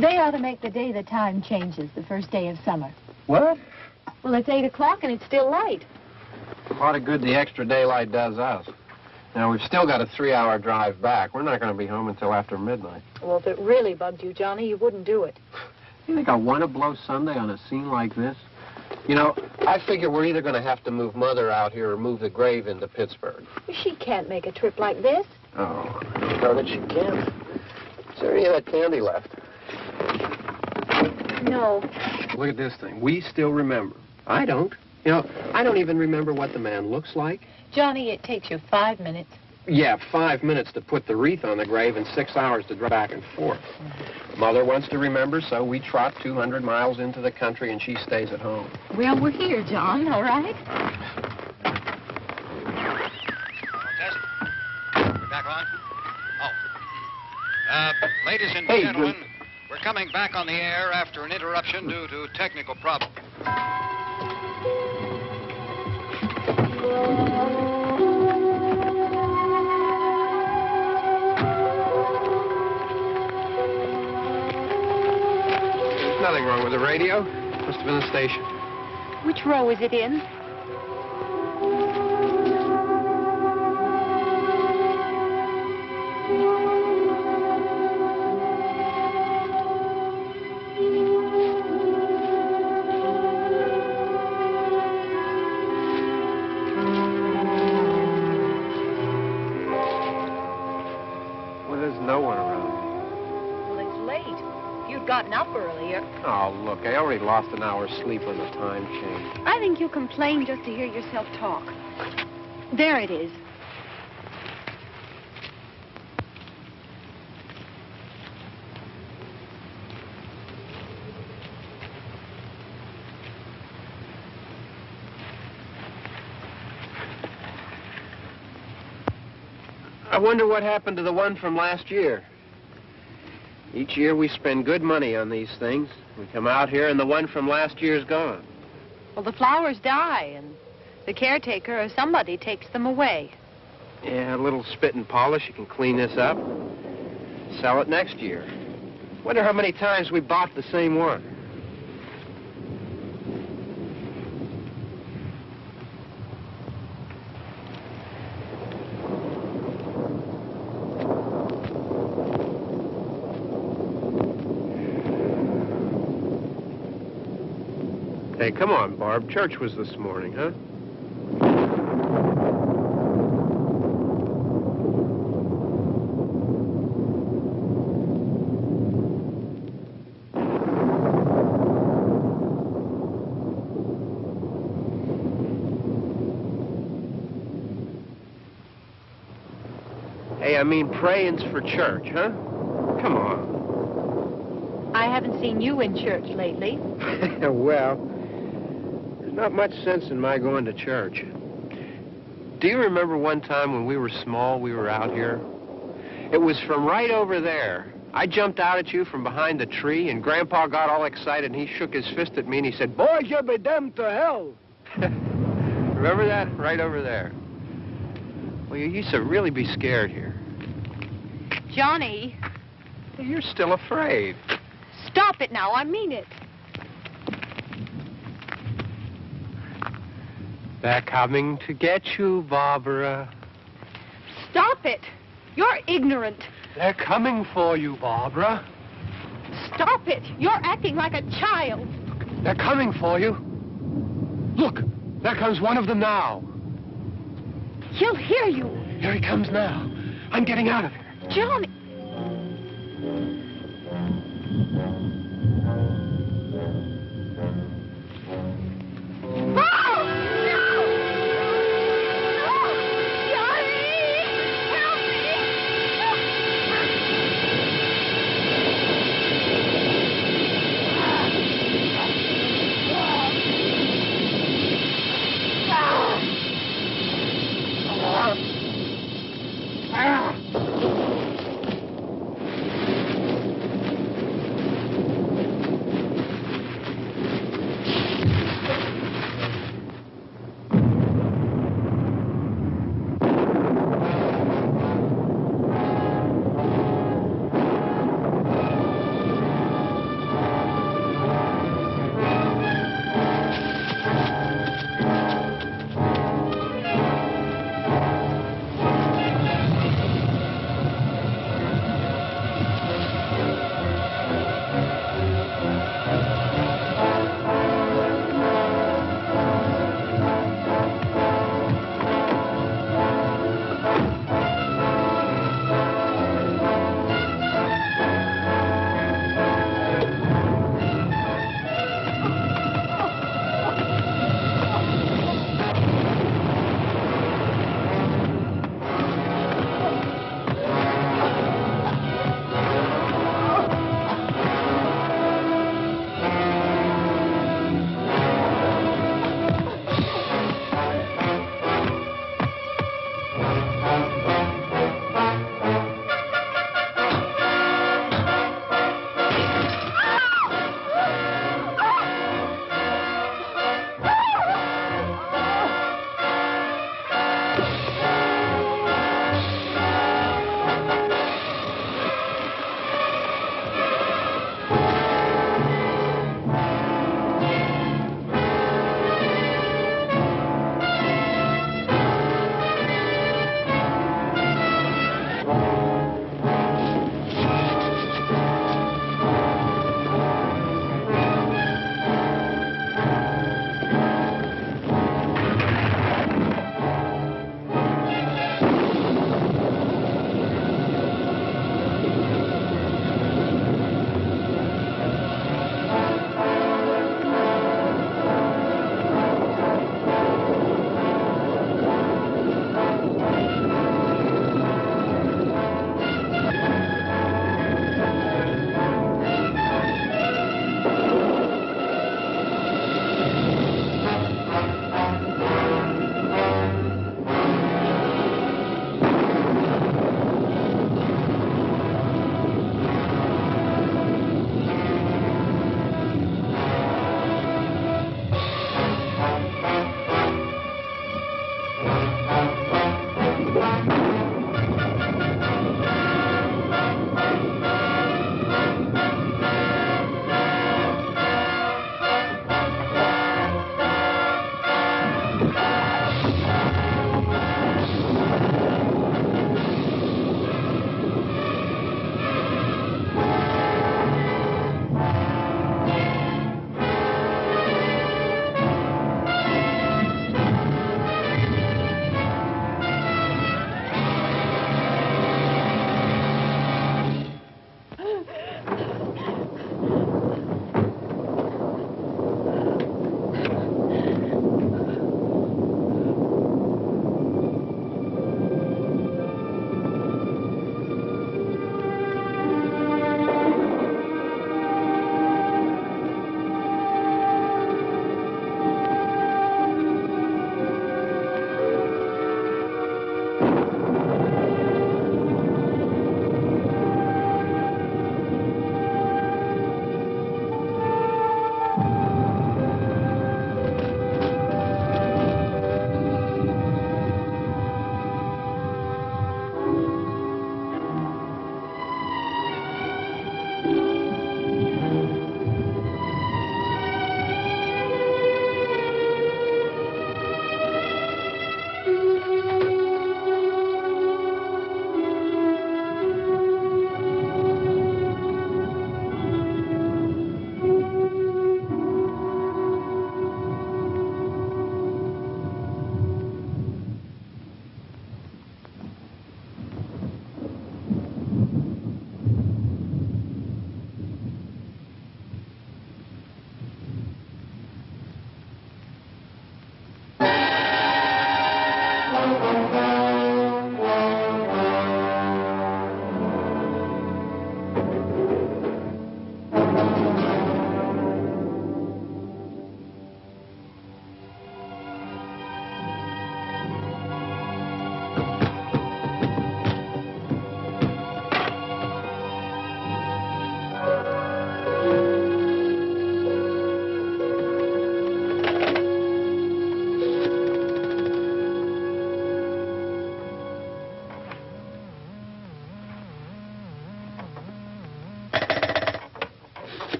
They ought to make the day the time changes, the first day of summer. What? Well, it's 8 o'clock and it's still light. A lot of good the extra daylight does us. Now, we've still got a 3-hour drive back. We're not going to be home until after midnight. Well, if it really bugged you, Johnny, you wouldn't do it. You think I want to blow Sunday on a scene like this? You know, I figure we're either going to have to move Mother out here or move the grave into Pittsburgh. She can't make a trip like this. Oh, I know that she can't. Is there any of that candy left? No. Look at this thing. We still remember. I don't. You know, I don't even remember what the man looks like. Johnny, it takes you 5 minutes. Yeah, 5 minutes to put the wreath on the grave and 6 hours to drive back and forth. Mother wants to remember, so we trot 200 miles into the country and she stays at home. Well, we're here, John, all right? Test. We're back on? Oh. Ladies and gentlemen, we're coming back on the air after an interruption due to technical problems. There's nothing wrong with the radio. Must have been the station. Which row is it in? Gotten up earlier. Oh, look, I already lost an hour's sleep on the time change. I think you complain just to hear yourself talk. There it is. I wonder what happened to the one from last year. Each year we spend good money on these things. We come out here and the one from last year's gone. Well, the flowers die and the caretaker or somebody takes them away. Yeah, a little spit and polish. You can clean this up. Sell it next year. Wonder how many times we bought the same one. Hey, come on, Barb. Church was this morning, huh? Hey, I mean praying's for church, huh? Come on. I haven't seen you in church lately. Well, not much sense in my going to church. Do you remember one time when we were small, we were out here? It was from right over there. I jumped out at you from behind the tree, and Grandpa got all excited, and he shook his fist at me, and he said, "Boys, you'll be damned to hell." Remember that? Right over there. Well, you used to really be scared here. Johnny. You're still afraid. Stop it now. I mean it. They're coming to get you, Barbara. Stop it. You're ignorant. They're coming for you, Barbara. Stop it! You're acting like a child. They're coming for you. Look, there comes one of them now. He'll hear you. Here he comes now. I'm getting out of here. Johnny.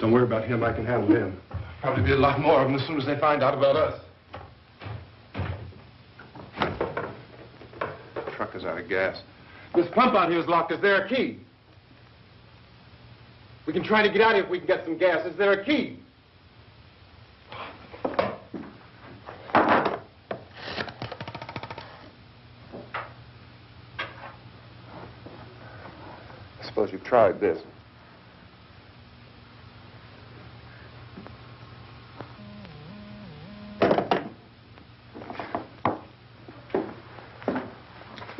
Don't worry about him. I can handle him. Probably be a lot more of them as soon as they find out about us. The truck is out of gas. This pump out here is locked. Is there a key? We can try to get out of here if we can get some gas. Is there a key? I suppose you've tried this.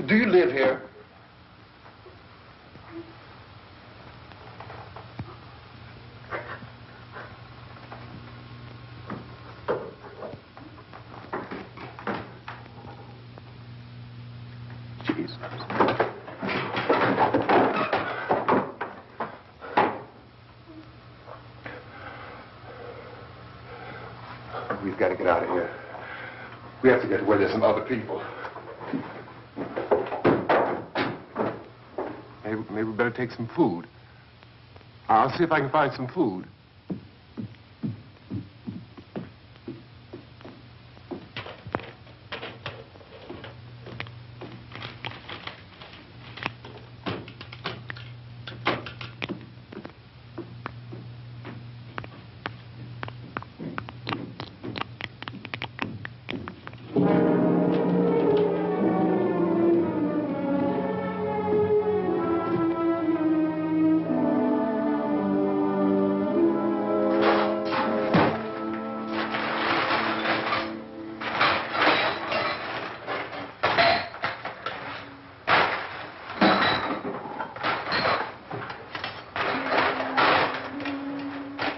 Do you live here? Jesus. We've got to get out of here. We have to get to where there's some other people. Maybe we better take some food. I'll see if I can find some food.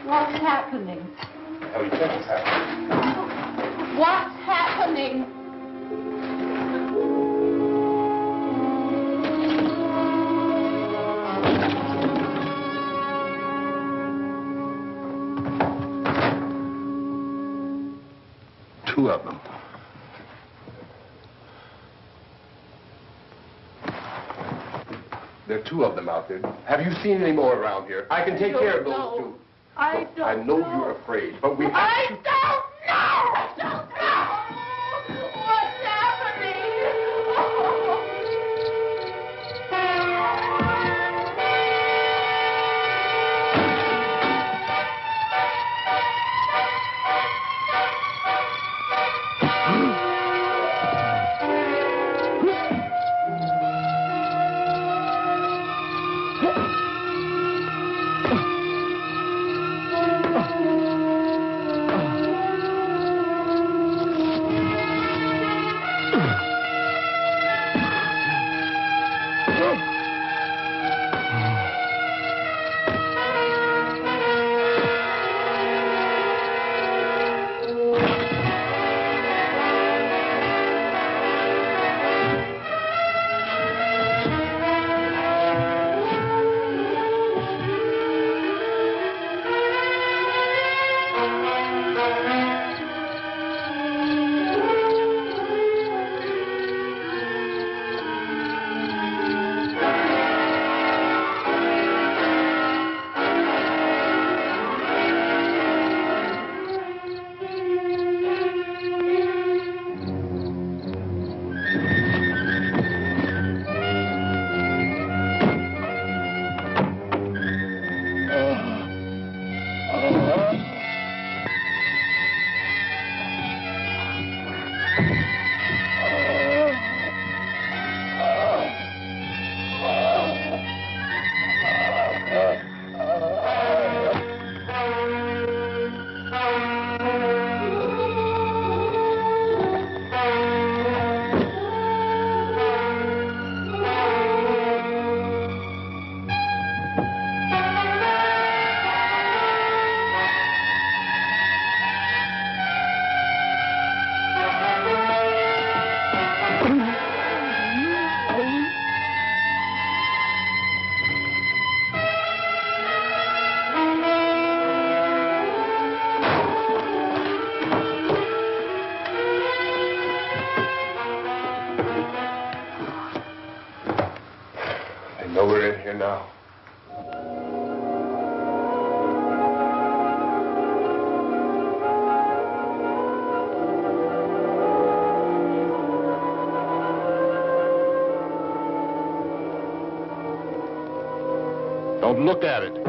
What's happening? How do you think it's happening? What's happening? Two of them. There are two of them out there. Have you seen any more around here? I can take care of those two. I don't I know you're afraid, but we have I to... don't know! I don't know! What's happening? I know we're in here now. Don't look at it.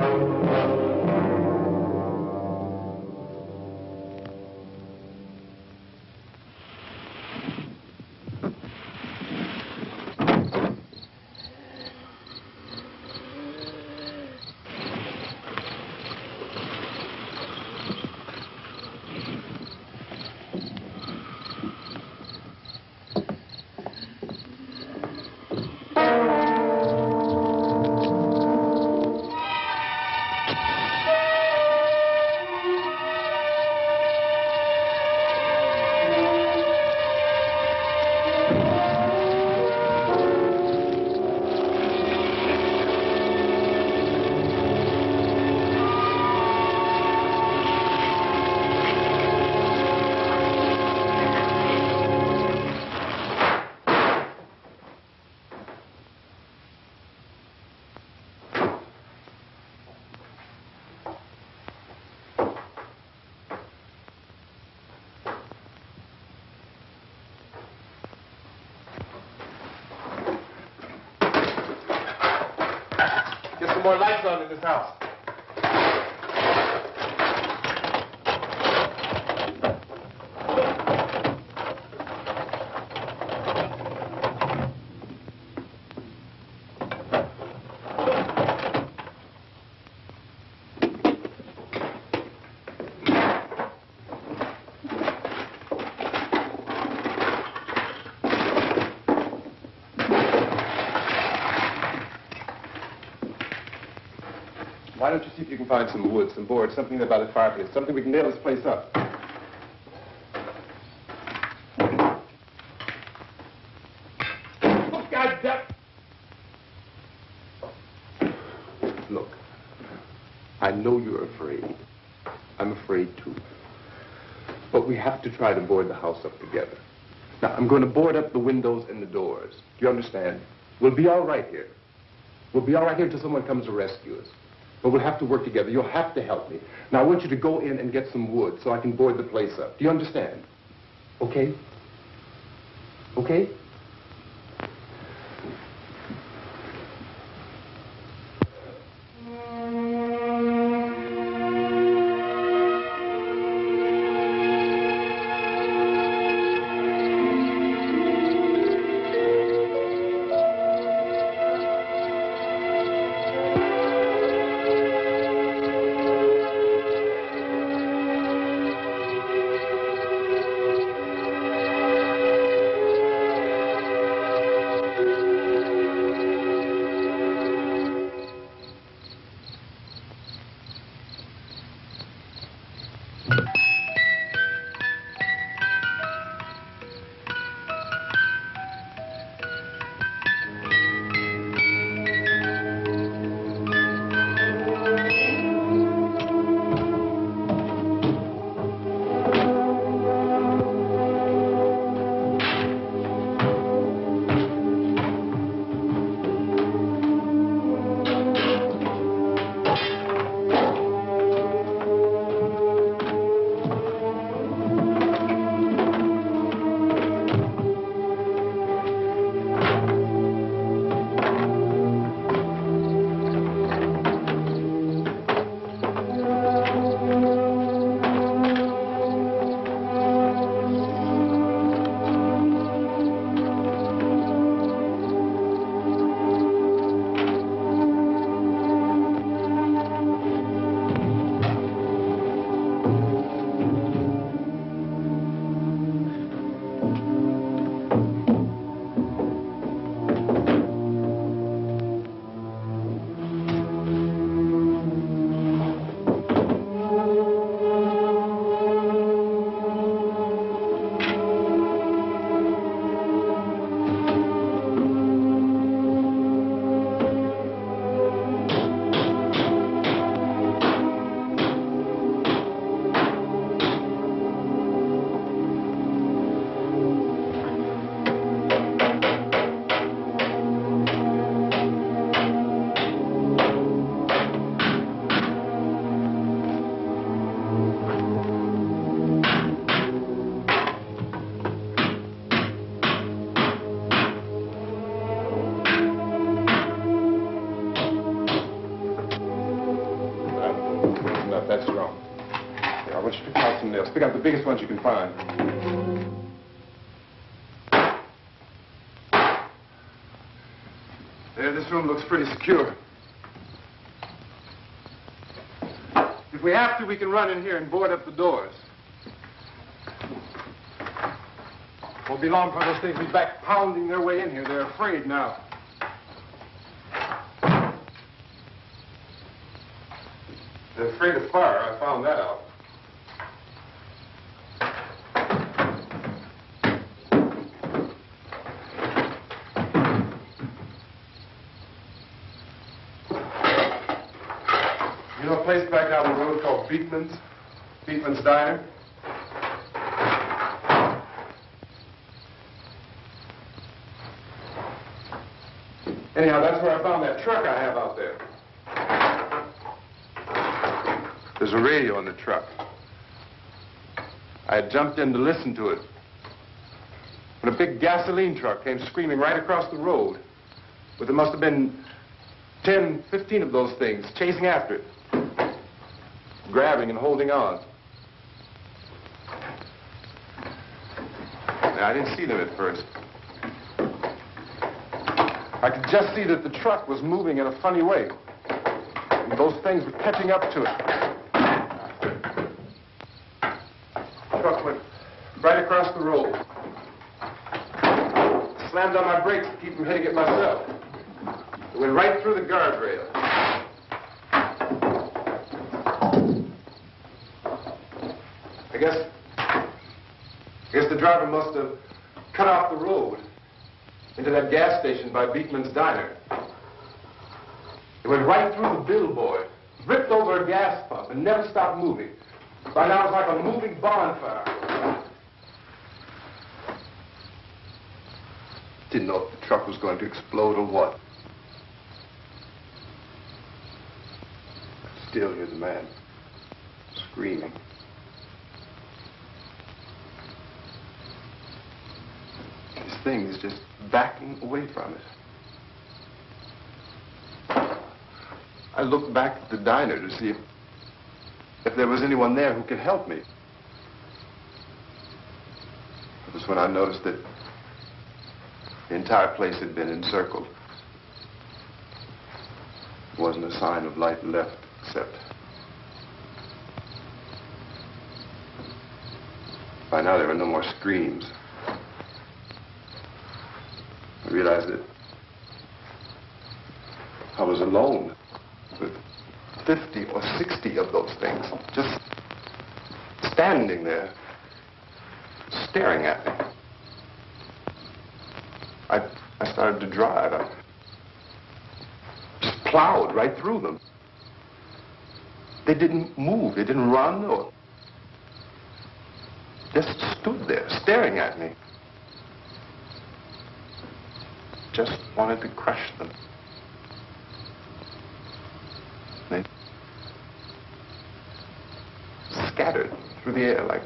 Get some more lights on in this house. Why don't you see if you can find some wood, some board, something by the fireplace, something we can nail this place up. Oh, God damn. Look, I know you're afraid. I'm afraid too. But we have to try to board the house up together. Now, I'm going to board up the windows and the doors. Do you understand? We'll be all right here. We'll be all right here until someone comes to rescue us. But we'll have to work together. You'll have to help me. Now, I want you to go in and get some wood so I can board the place up. Do you understand? Okay? Okay? Just pick out the biggest ones you can find. There, this room looks pretty secure. If we have to, we can run in here and board up the doors. Won't be long before those things be back pounding their way in here. They're afraid now. They're afraid of fire. I found that out. You know a place back down the road called Beekman's? Beekman's Diner? Anyhow, that's where I found that truck I have out there. There's a radio in the truck. I had jumped in to listen to it when a big gasoline truck came screaming right across the road. But there must have been 10, 15 of those things chasing after it, grabbing and holding on. Now, I didn't see them at first. I could just see that the truck was moving in a funny way. And those things were catching up to it. The truck went right across the road. Slammed on my brakes to keep from hitting it myself. It went right through the guardrail. I guess the driver must have cut off the road into that gas station by Beekman's Diner. It went right through the billboard, ripped over a gas pump, and never stopped moving. By now, it's like a moving bonfire. Didn't know if the truck was going to explode or what. I still hear the man screaming. This thing is just backing away from it. I looked back at the diner to see if there was anyone there who could help me. It was when I noticed that the entire place had been encircled. There wasn't a sign of light left, except by now there were no more screams. I realized that I was alone with 50 or 60 of those things, just standing there, staring at me. I started to drive. I just plowed right through them. They didn't move. They didn't run or just stood there, staring at me. Just wanted to crush them. They scattered through the air like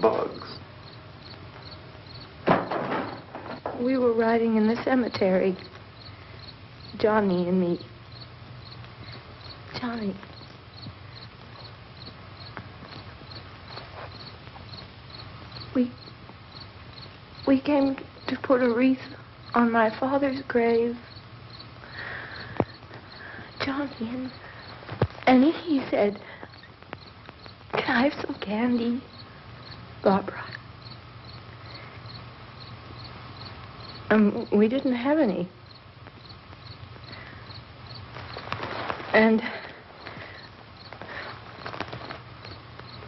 bugs. We were riding in the cemetery, Johnny and me. Johnny. We came to put a wreath on my father's grave. Johnny, and he said, "Can I have some candy, Barbara?" We didn't have any. And,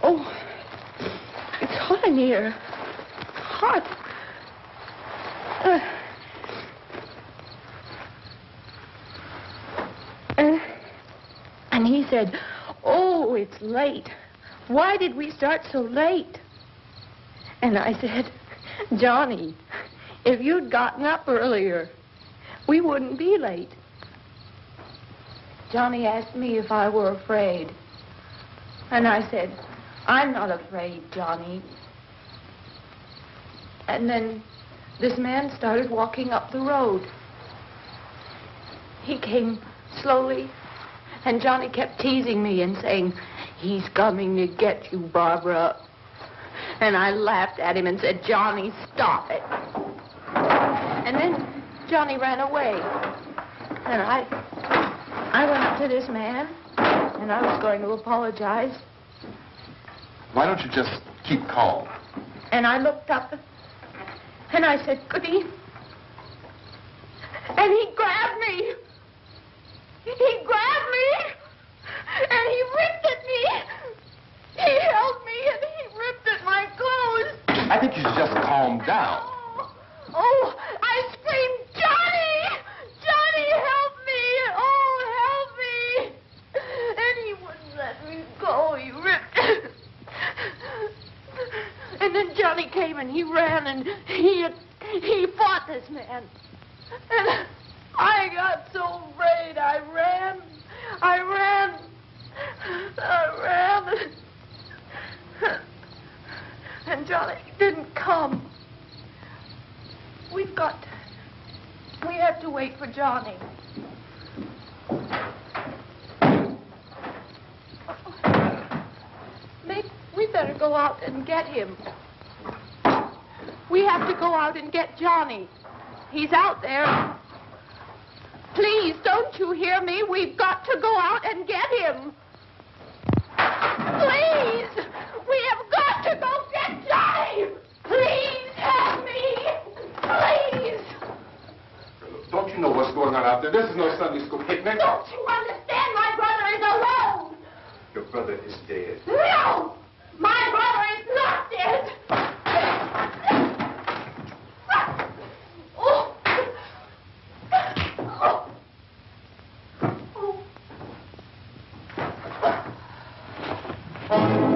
oh, it's hot in here. Hot. And he said, "Oh, it's late. Why did we start so late?" And I said, "Johnny, if you'd gotten up earlier, we wouldn't be late." Johnny asked me if I were afraid. And I said, "I'm not afraid, Johnny." And then this man started walking up the road. He came slowly, and Johnny kept teasing me and saying, "He's coming to get you, Barbara." And I laughed at him and said, Johnny, stop it. And then Johnny ran away. And I went up to this man, and I was going to apologize. Why don't you just keep calm? And I looked up, and I said, Goody. And he grabbed me. He grabbed me, and he ripped at me. He held me, and he ripped at my clothes. I think you should just calm down. Oh, I screamed, Johnny! Johnny, help me! Oh, help me! And he wouldn't let me go. He ripped. And then Johnny came and he ran and he fought this man. And I got so afraid. I ran. And Johnny didn't come. We have to wait for Johnny. We better go out and get him. We have to go out and get Johnny. He's out there. Please, don't you hear me? We've got to go out and get him. Please! We have got to go get Johnny! Please help me! Please! Don't you know what's going on out there? This is no Sunday school picnic. Don't you understand? My brother is alone! Your brother is dead. No! My brother is not dead! Oh. Oh.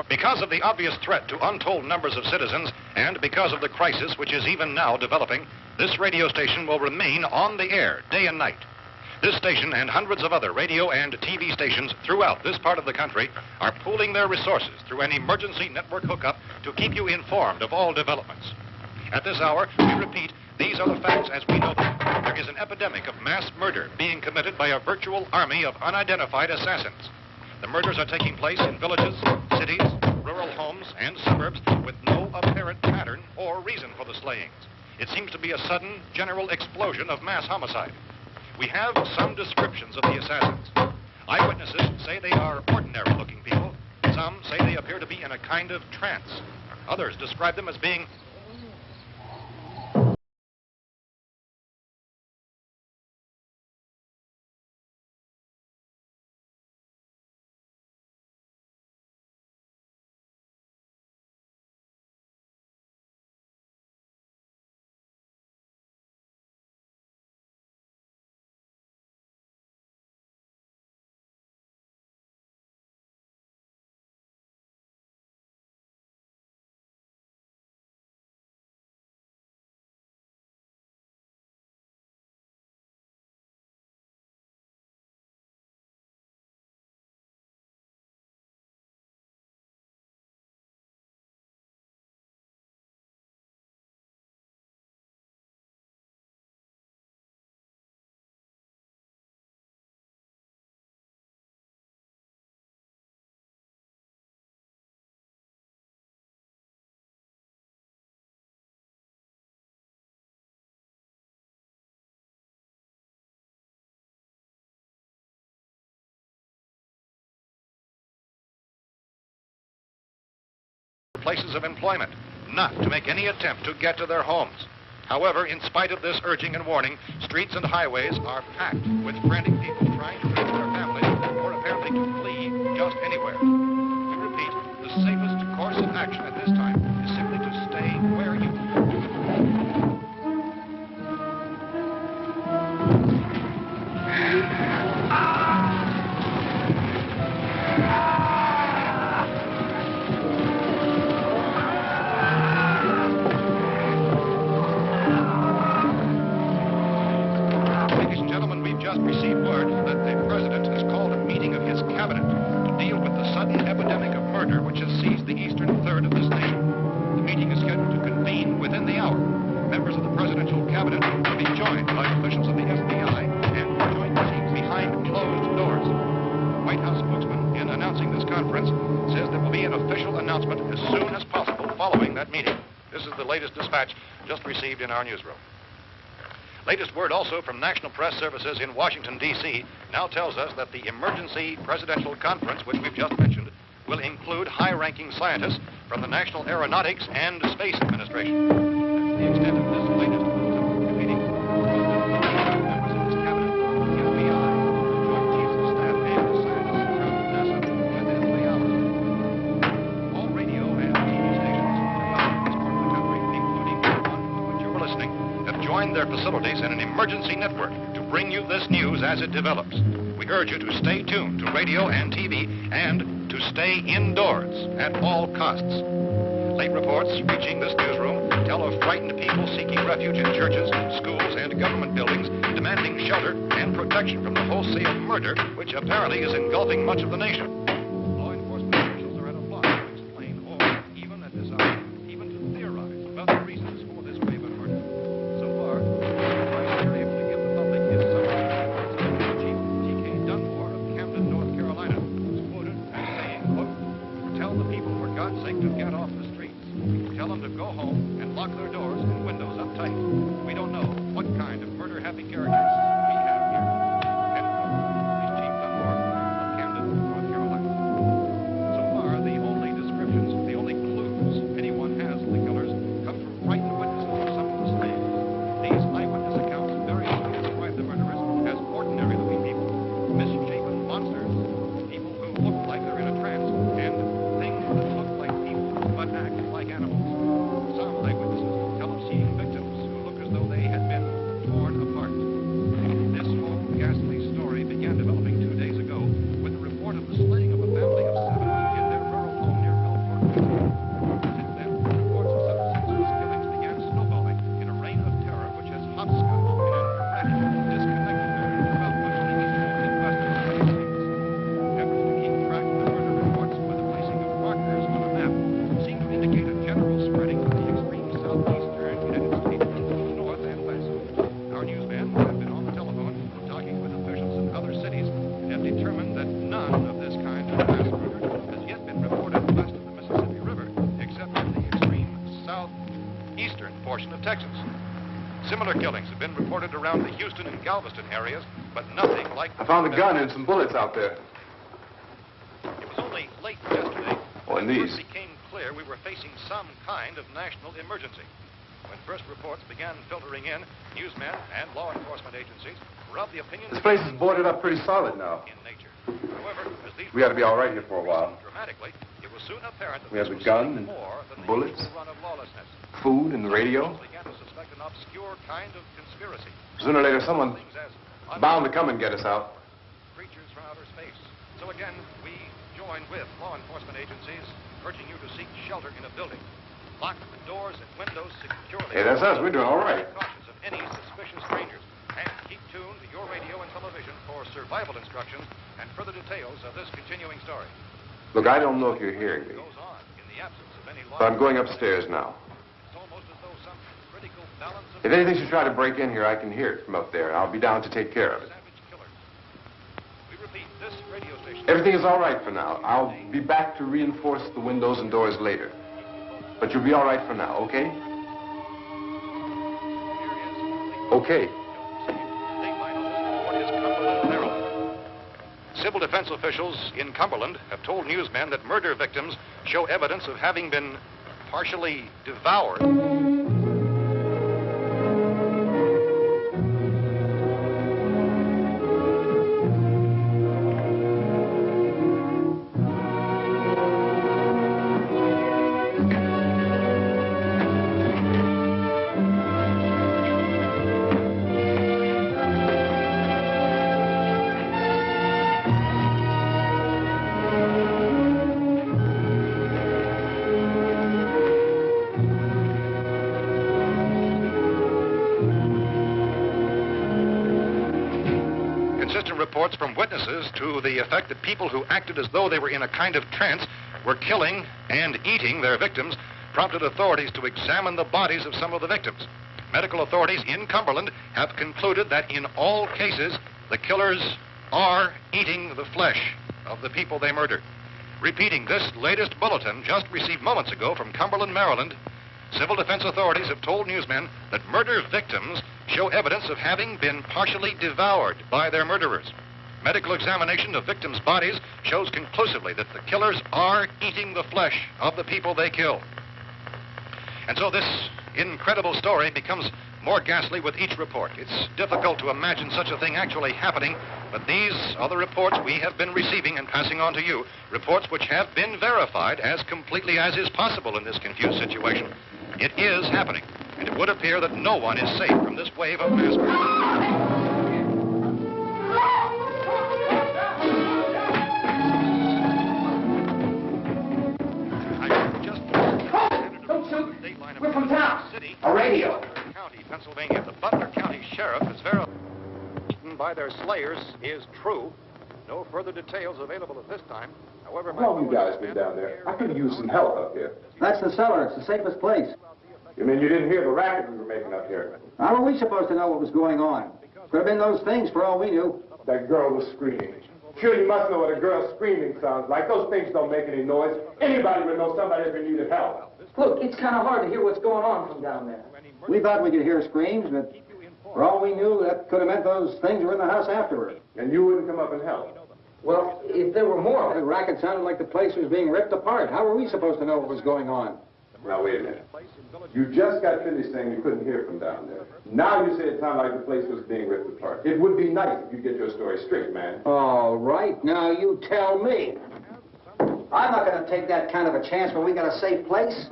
Because of the obvious threat to untold numbers of citizens, and because of the crisis which is even now developing, this radio station will remain on the air day and night. This station and hundreds of other radio and TV stations throughout this part of the country are pooling their resources through an emergency network hookup to keep you informed of all developments. At this hour, we repeat, these are the facts as we know them. There is an epidemic of mass murder being committed by a virtual army of unidentified assassins. The murders are taking place in villages, cities, rural homes, and suburbs with no apparent pattern or reason for the slayings. It seems to be a sudden, general explosion of mass homicide. We have some descriptions of the assassins. Eyewitnesses say they are ordinary-looking people. Some say they appear to be in a kind of trance. Others describe them as being places of employment, not to make any attempt to get to their homes. However, in spite of this urging and warning, streets and highways are packed with frantic people trying to reach their families or apparently to flee just anywhere. We repeat, the safest course of action at this time is simply to stay where you are. received word that the president has called a meeting of his cabinet to deal with the sudden epidemic of murder which has seized the eastern third of this nation. The meeting is scheduled to convene within the hour. Members of the presidential cabinet will be joined by officials of the FBI and joint teams behind closed doors. The White House spokesman, in announcing this conference, says there will be an official announcement as soon as possible following that meeting. This is the latest dispatch just received in our newsroom. Latest word also from National Press Services in Washington, D.C. now tells us that the emergency presidential conference, which we've just mentioned, will include high-ranking scientists from the National Aeronautics and Space Administration. That's the extent of this latest meeting. Members of his cabinet, the FBI, joint chiefs of staff, and the scientists from NASA within the hour. All radio and TV stations throughout this part of the country, including the one to which you were listening, have joined their facilities in an emergency network to bring you this news as it develops. We urge you to stay tuned to radio and TV and to stay indoors at all costs. Late reports reaching this newsroom tell of frightened people seeking refuge in churches, schools, and government buildings, demanding shelter and protection from the wholesale murder which apparently is engulfing much of the nation. Law enforcement officials are at a loss to explain or, even at this hour, even to theorize about the reasons for this wave of murder. So far, the advice we're able to give the public is summary. Chief T.K. Dunmore of Camden, North Carolina, was quoted as saying, quote, "Tell the people, for God's sake, to get off the streets. Tell them to go home and lock their doors and windows up tight. We don't know what kind of murder-happy characters we have here." End quote. He's Chief Dunmore of Camden, North Carolina. So far, the only descriptions, the only clues anyone has of the killers come from frightened witnesses of some of the slaves. These eyewitness accounts variously describe the murderers as ordinary-looking people, misshapen monsters, people who look like they're in a trance, and things that look like people but act like animals. Some eyewitnesses tell of seeing victims who look as though they had been torn apart. This whole ghastly story began developing 2 days ago with the report of the slaying of a family of 7 in their rural home near Gulfport, Michigan. Since then, reports of such senseless killings began snowballing in a reign of terror which has hopscotched in an erratic, disconnected manner throughout much of the eastern and western United States. Efforts to keep track of the murder reports with the placing of markers on a map seem to indicate a general spreading of the extreme southeastern United States into the north and west. Our newsmen have been on the telephone talking with officials in other cities and have determined that none of this kind of mass murder has yet been reported west of the Mississippi River, except in the extreme southeastern portion of Texas. Similar killings have been reported around the Houston and Galveston areas, but nothing like... I found a gun and some bullets out there. It was only late yesterday Oh, and when it these. first became clear we were facing some kind of national emergency. When first reports began filtering in, newsmen and law enforcement agencies were of the opinion This place is boarded up pretty solid now. in nature. However, as these We ought to be all right here for a while. dramatically, it was soon apparent that We have this a was gun something and more than the bullets. usual run of lawlessness. Food and the radio. Some began to suspect an obscure kind of conspiracy. Sooner or later, someone Things as bound to come and get us out. creatures from outer space. So again, we join with law enforcement agencies, urging you to seek shelter in a building. Lock the doors and windows securely. Hey, that's us. We're doing all right. Be cautious of any suspicious strangers. And keep tuned to your radio and television for survival instructions and further details of this continuing story. Look, I don't know if you're hearing me, Goes on in the absence of any law. but I'm going upstairs now. It's almost as though some critical balance of If anything should try to break in here, I can hear it from up there, and I'll be down to take care of it. savage killers. We repeat, this radio station... Everything is all right for now. I'll be back to reinforce the windows and doors later. But you'll be all right for now, okay? Okay. Civil defense officials in Cumberland have told newsmen that murder victims show evidence of having been partially devoured. inconsistent reports from witnesses to the effect that people who acted as though they were in a kind of trance were killing and eating their victims prompted authorities to examine the bodies of some of the victims. Medical authorities in Cumberland have concluded that in all cases, the killers are eating the flesh of the people they murdered. Repeating this latest bulletin just received moments ago from Cumberland, Maryland, civil defense authorities have told newsmen that murder victims show evidence of having been partially devoured by their murderers. Medical examination of victims' bodies shows conclusively that the killers are eating the flesh of the people they kill. And so this incredible story becomes more ghastly with each report. It's difficult to imagine such a thing actually happening, but these are the reports we have been receiving and passing on to you, reports which have been verified as completely as is possible in this confused situation. It is happening, and it would appear that no one is safe from this wave of mass murder. We're from town. A radio. County, Pennsylvania. The Butler County Sheriff is verified by their slayers is true. No further details available at this time. However, How long you guys been down there? I could use some help up here. That's the cellar. It's the safest place. You mean you didn't hear the racket we were making up here? How were we supposed to know what was going on? Could have been those things for all we knew. That girl was screaming. Sure, you must know what a girl screaming sounds like. Those things don't make any noise. Anybody would know somebody ever needed help. Look, it's kind of hard to hear what's going on from down there. We thought we could hear screams, but for all we knew, that could have meant those things were in the house afterward. And you wouldn't come up and help? Well, if there were more, the racket sounded like the place was being ripped apart. How were we supposed to know what was going on? Now, wait a minute. You just got finished saying you couldn't hear from down there. Now you say it sounded like the place was being ripped apart. It would be nice if you get your story straight, man. All right, now you tell me. I'm not going to take that kind of a chance when we got a safe place.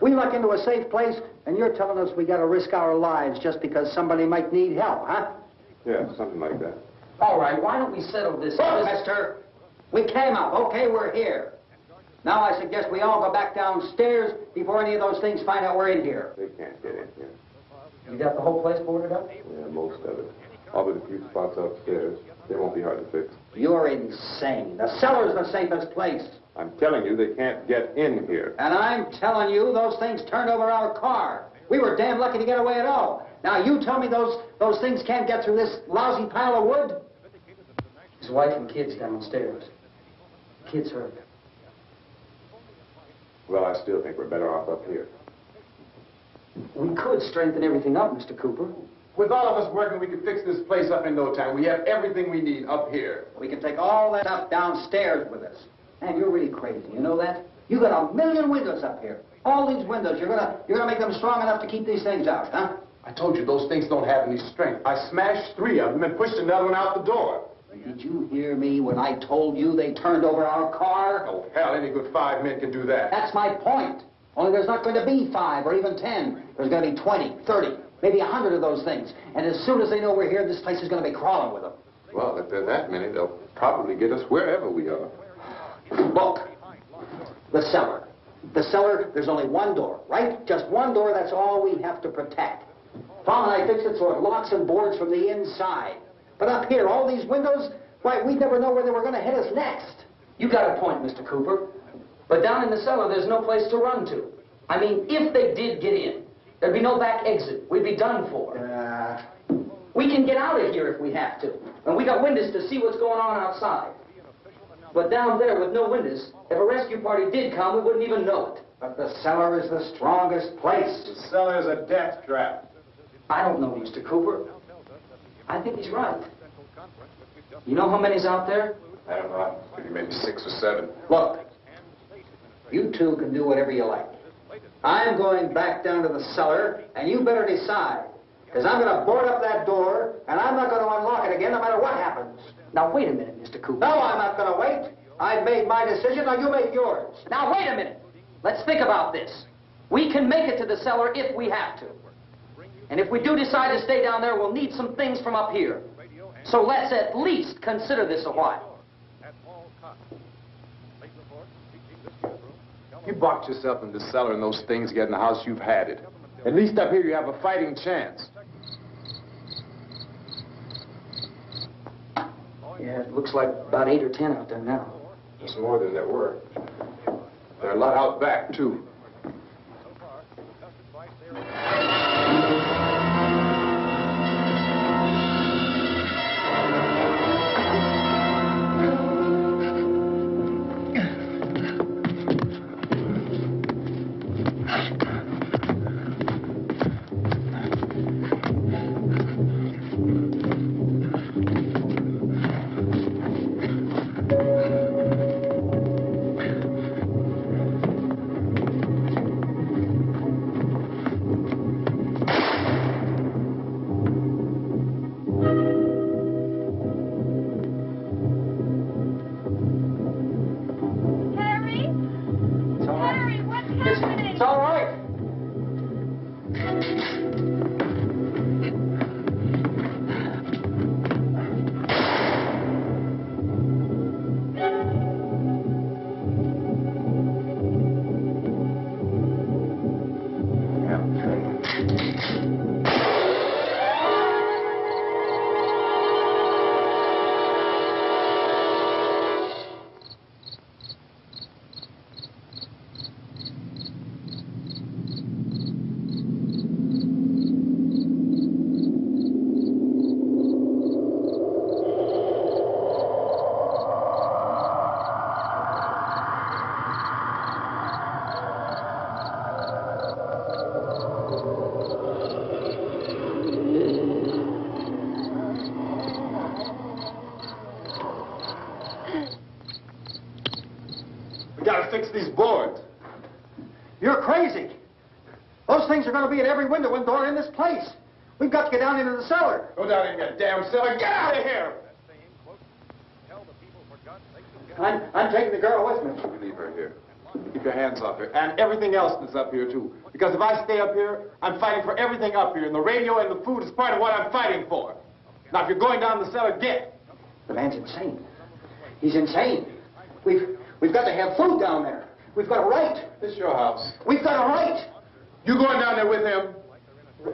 We luck into a safe place, and you're telling us we got to risk our lives just because somebody might need help, huh? Yeah, something like that. All right, why don't we settle this? Look, mister, we came up. Okay, we're here. Now I suggest we all go back downstairs before any of those things find out we're in here. They can't get in here. You got the whole place boarded up? Yeah, most of it. All but a few spots upstairs. They won't be hard to fix. You're insane. The cellar's the safest place. I'm telling you, they can't get in here. And I'm telling you, those things turned over our car. We were damn lucky to get away at all. Now, you tell me those things can't get through this lousy pile of wood? His wife and kids downstairs. Kids hurt. Well, I still think we're better off up here. We could strengthen everything up, Mr. Cooper. With all of us working, we could fix this place up in no time. We have everything we need up here. We can take all that stuff downstairs with us. Man, you're really crazy. You know that? You got 1,000,000 windows up here. All these windows, you're gonna make them strong enough to keep these things out, huh? I told you those things don't have any strength. I smashed 3 of them and pushed another one out the door. Did you hear me when I told you they turned over our car? Oh, hell, any good 5 men can do that. That's my point. Only there's not going to be 5 or even 10. There's going to be 20, 30, maybe 100 of those things. And as soon as they know we're here, this place is going to be crawling with them. Well, if there are that many, they'll probably get us wherever we are. Look, the cellar. The cellar, there's only one door, right? Just one door, that's all we have to protect. Tom and I fixed it so it locks and boards from the inside. But up here, all these windows, why, we'd never know where they were going to hit us next. You got a point, Mr. Cooper. But down in the cellar, there's no place to run to. I mean, if they did get in, there'd be no back exit. We'd be done for. We can get out of here if we have to. And we got windows to see what's going on outside. But down there with no windows, if a rescue party did come, we wouldn't even know it. But the cellar is the strongest place. The cellar is a death trap. I don't know, Mr. Cooper. I think he's right. You know how many's out there? I don't know. Maybe 6 or 7. Look, you two can do whatever you like. I'm going back down to the cellar, and you better decide. Because I'm going to board up that door, and I'm not going to unlock it again no matter what happens. Now, wait a minute, Mr. Cooper. No, I'm not going to wait. I've made my decision, now you make yours. Now, wait a minute. Let's think about this. We can make it to the cellar if we have to. And if we do decide to stay down there, we'll need some things from up here. So let's at least consider this a while. You box yourself in the cellar and those things get in the house, you've had it. At least up here you have a fighting chance. Yeah, it looks like about 8 or 10 out there now. There's more than there were. There are a lot out back, too. Fix these boards. You're crazy. Those things are going to be at every window and door in this place. We've got to get down into the cellar. Go down in that damn cellar. Get out of here! I'm taking the girl with me. You leave her here. Keep your hands off her. And everything else that's up here, too. Because if I stay up here, I'm fighting for everything up here. And the radio and the food is part of what I'm fighting for. Now, if you're going down the cellar, get. The man's insane. He's insane. We've got to have food down there. We've got a right. This is your house. We've got a right. You going down there with him?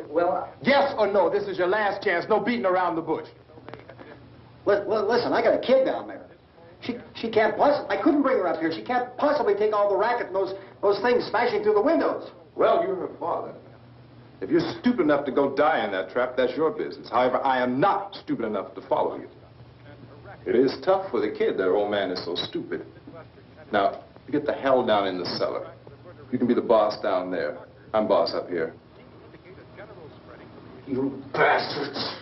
Well, Yes or no? This is your last chance. No beating around the bush. listen, I got a kid down there. She can't possibly, I couldn't bring her up here. She can't possibly take all the racket and those things smashing through the windows. Well, you're her father. If you're stupid enough to go die in that trap, that's your business. However, I am not stupid enough to follow you. It is tough for the kid that her old man is so stupid. Now, you get the hell down in the cellar. You can be the boss down there. I'm boss up here. You bastards.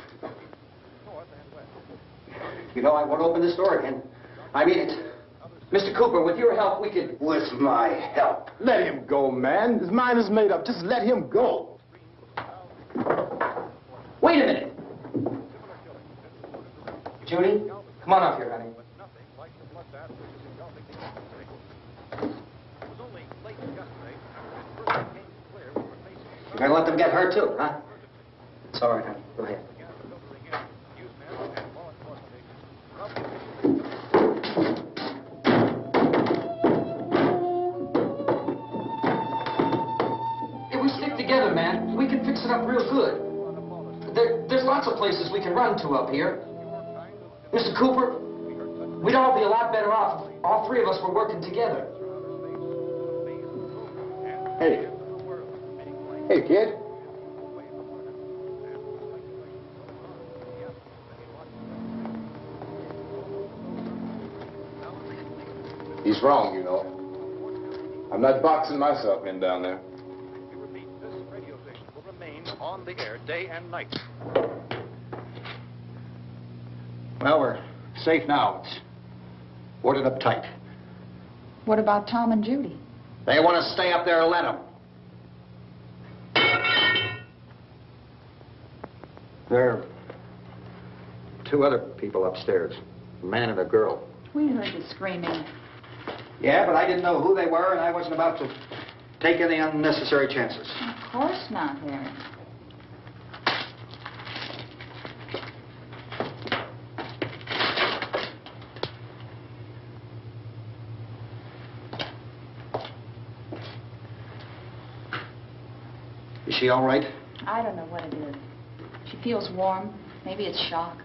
You know, I won't open this door again. I mean it. Mr. Cooper, with your help, we could... With my help? Let him go, man. His mind is made up. Just let him go. Wait a minute. Judy, come on up here, honey. You're gonna let them get hurt too, huh? It's all right, honey. Go ahead. If we stick together, man, we can fix it up real good. There's lots of places we can run to up here. Mr. Cooper, we'd all be a lot better off if all three of us were working together. Hey. Hey, kid. He's wrong, you know. I'm not boxing myself in down there. We repeat, this radio station will remain on the air day and night. Well, we're safe now. It's boarded up tight. What about Tom and Judy? They want to stay up there, let them. There are two other people upstairs, a man and a girl. We heard the screaming. Yeah, but I didn't know who they were, and I wasn't about to take any unnecessary chances. Of course not, Harry. Is she all right? I don't know what it is. She feels warm. Maybe it's shock.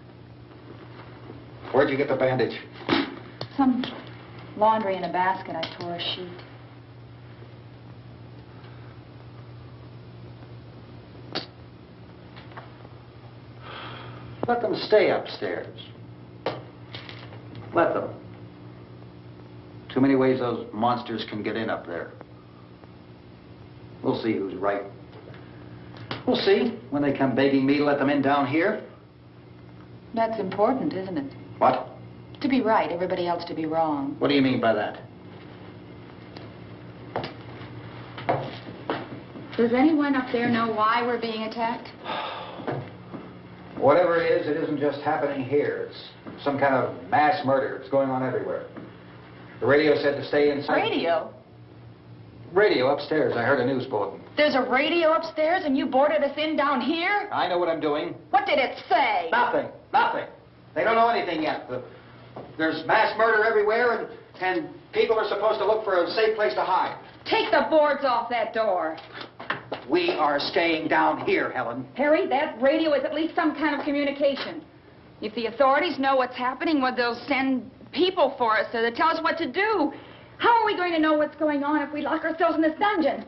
Where'd you get the bandage? Some laundry in a basket. I tore a sheet. Let them stay upstairs. Let them. Too many ways those monsters can get in up there. We'll see who's right. We'll see when they come begging me to let them in down here. That's important, isn't it? What? To be right, everybody else to be wrong. What do you mean by that? Does anyone up there know why we're being attacked? Whatever it is, it isn't just happening here. It's some kind of mass murder. It's going on everywhere. The radio said to stay inside. Radio? Radio upstairs. I heard a news bulletin. There's a radio upstairs and you boarded us in down here? I know what I'm doing. What did it say? Nothing. Nothing. They don't know anything yet. There's mass murder everywhere, and people are supposed to look for a safe place to hide. Take the boards off that door. We are staying down here, Helen. Harry, that radio is at least some kind of communication. If the authorities know what's happening, well, they'll send people for us to tell us what to do. How are we going to know what's going on if we lock ourselves in this dungeon?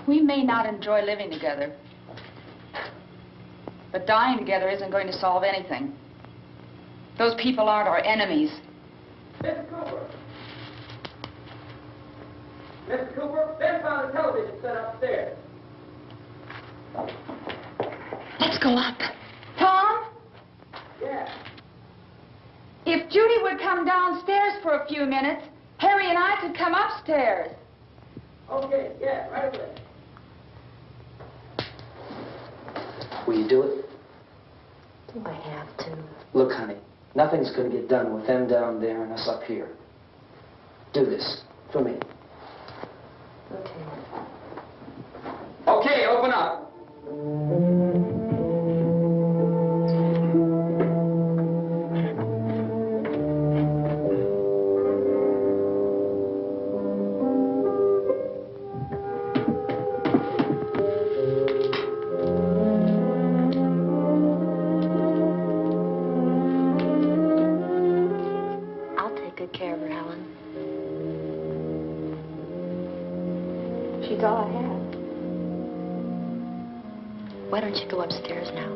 We may not enjoy living together, but dying together isn't going to solve anything. Those people aren't our enemies. Mr. Cooper! Mr. Cooper, Ben found a television set upstairs. Let's go up. Tom? Yeah. If Judy would come downstairs for a few minutes, Harry and I could come upstairs. Okay, yeah, right away. Will you do it? Do I have to? Look, honey, nothing's going to get done with them down there and us up here. Do this for me. Okay. Okay, open up. I'll take good care of her, Helen. She's all I have. Why don't you go upstairs now?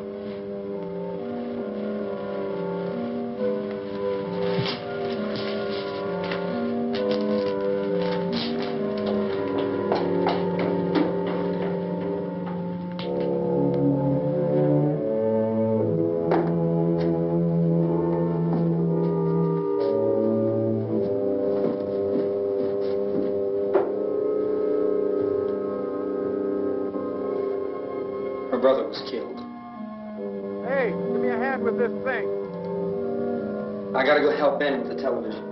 Her brother was killed. Hey, give me a hand with this thing. I gotta go help Ben with the television.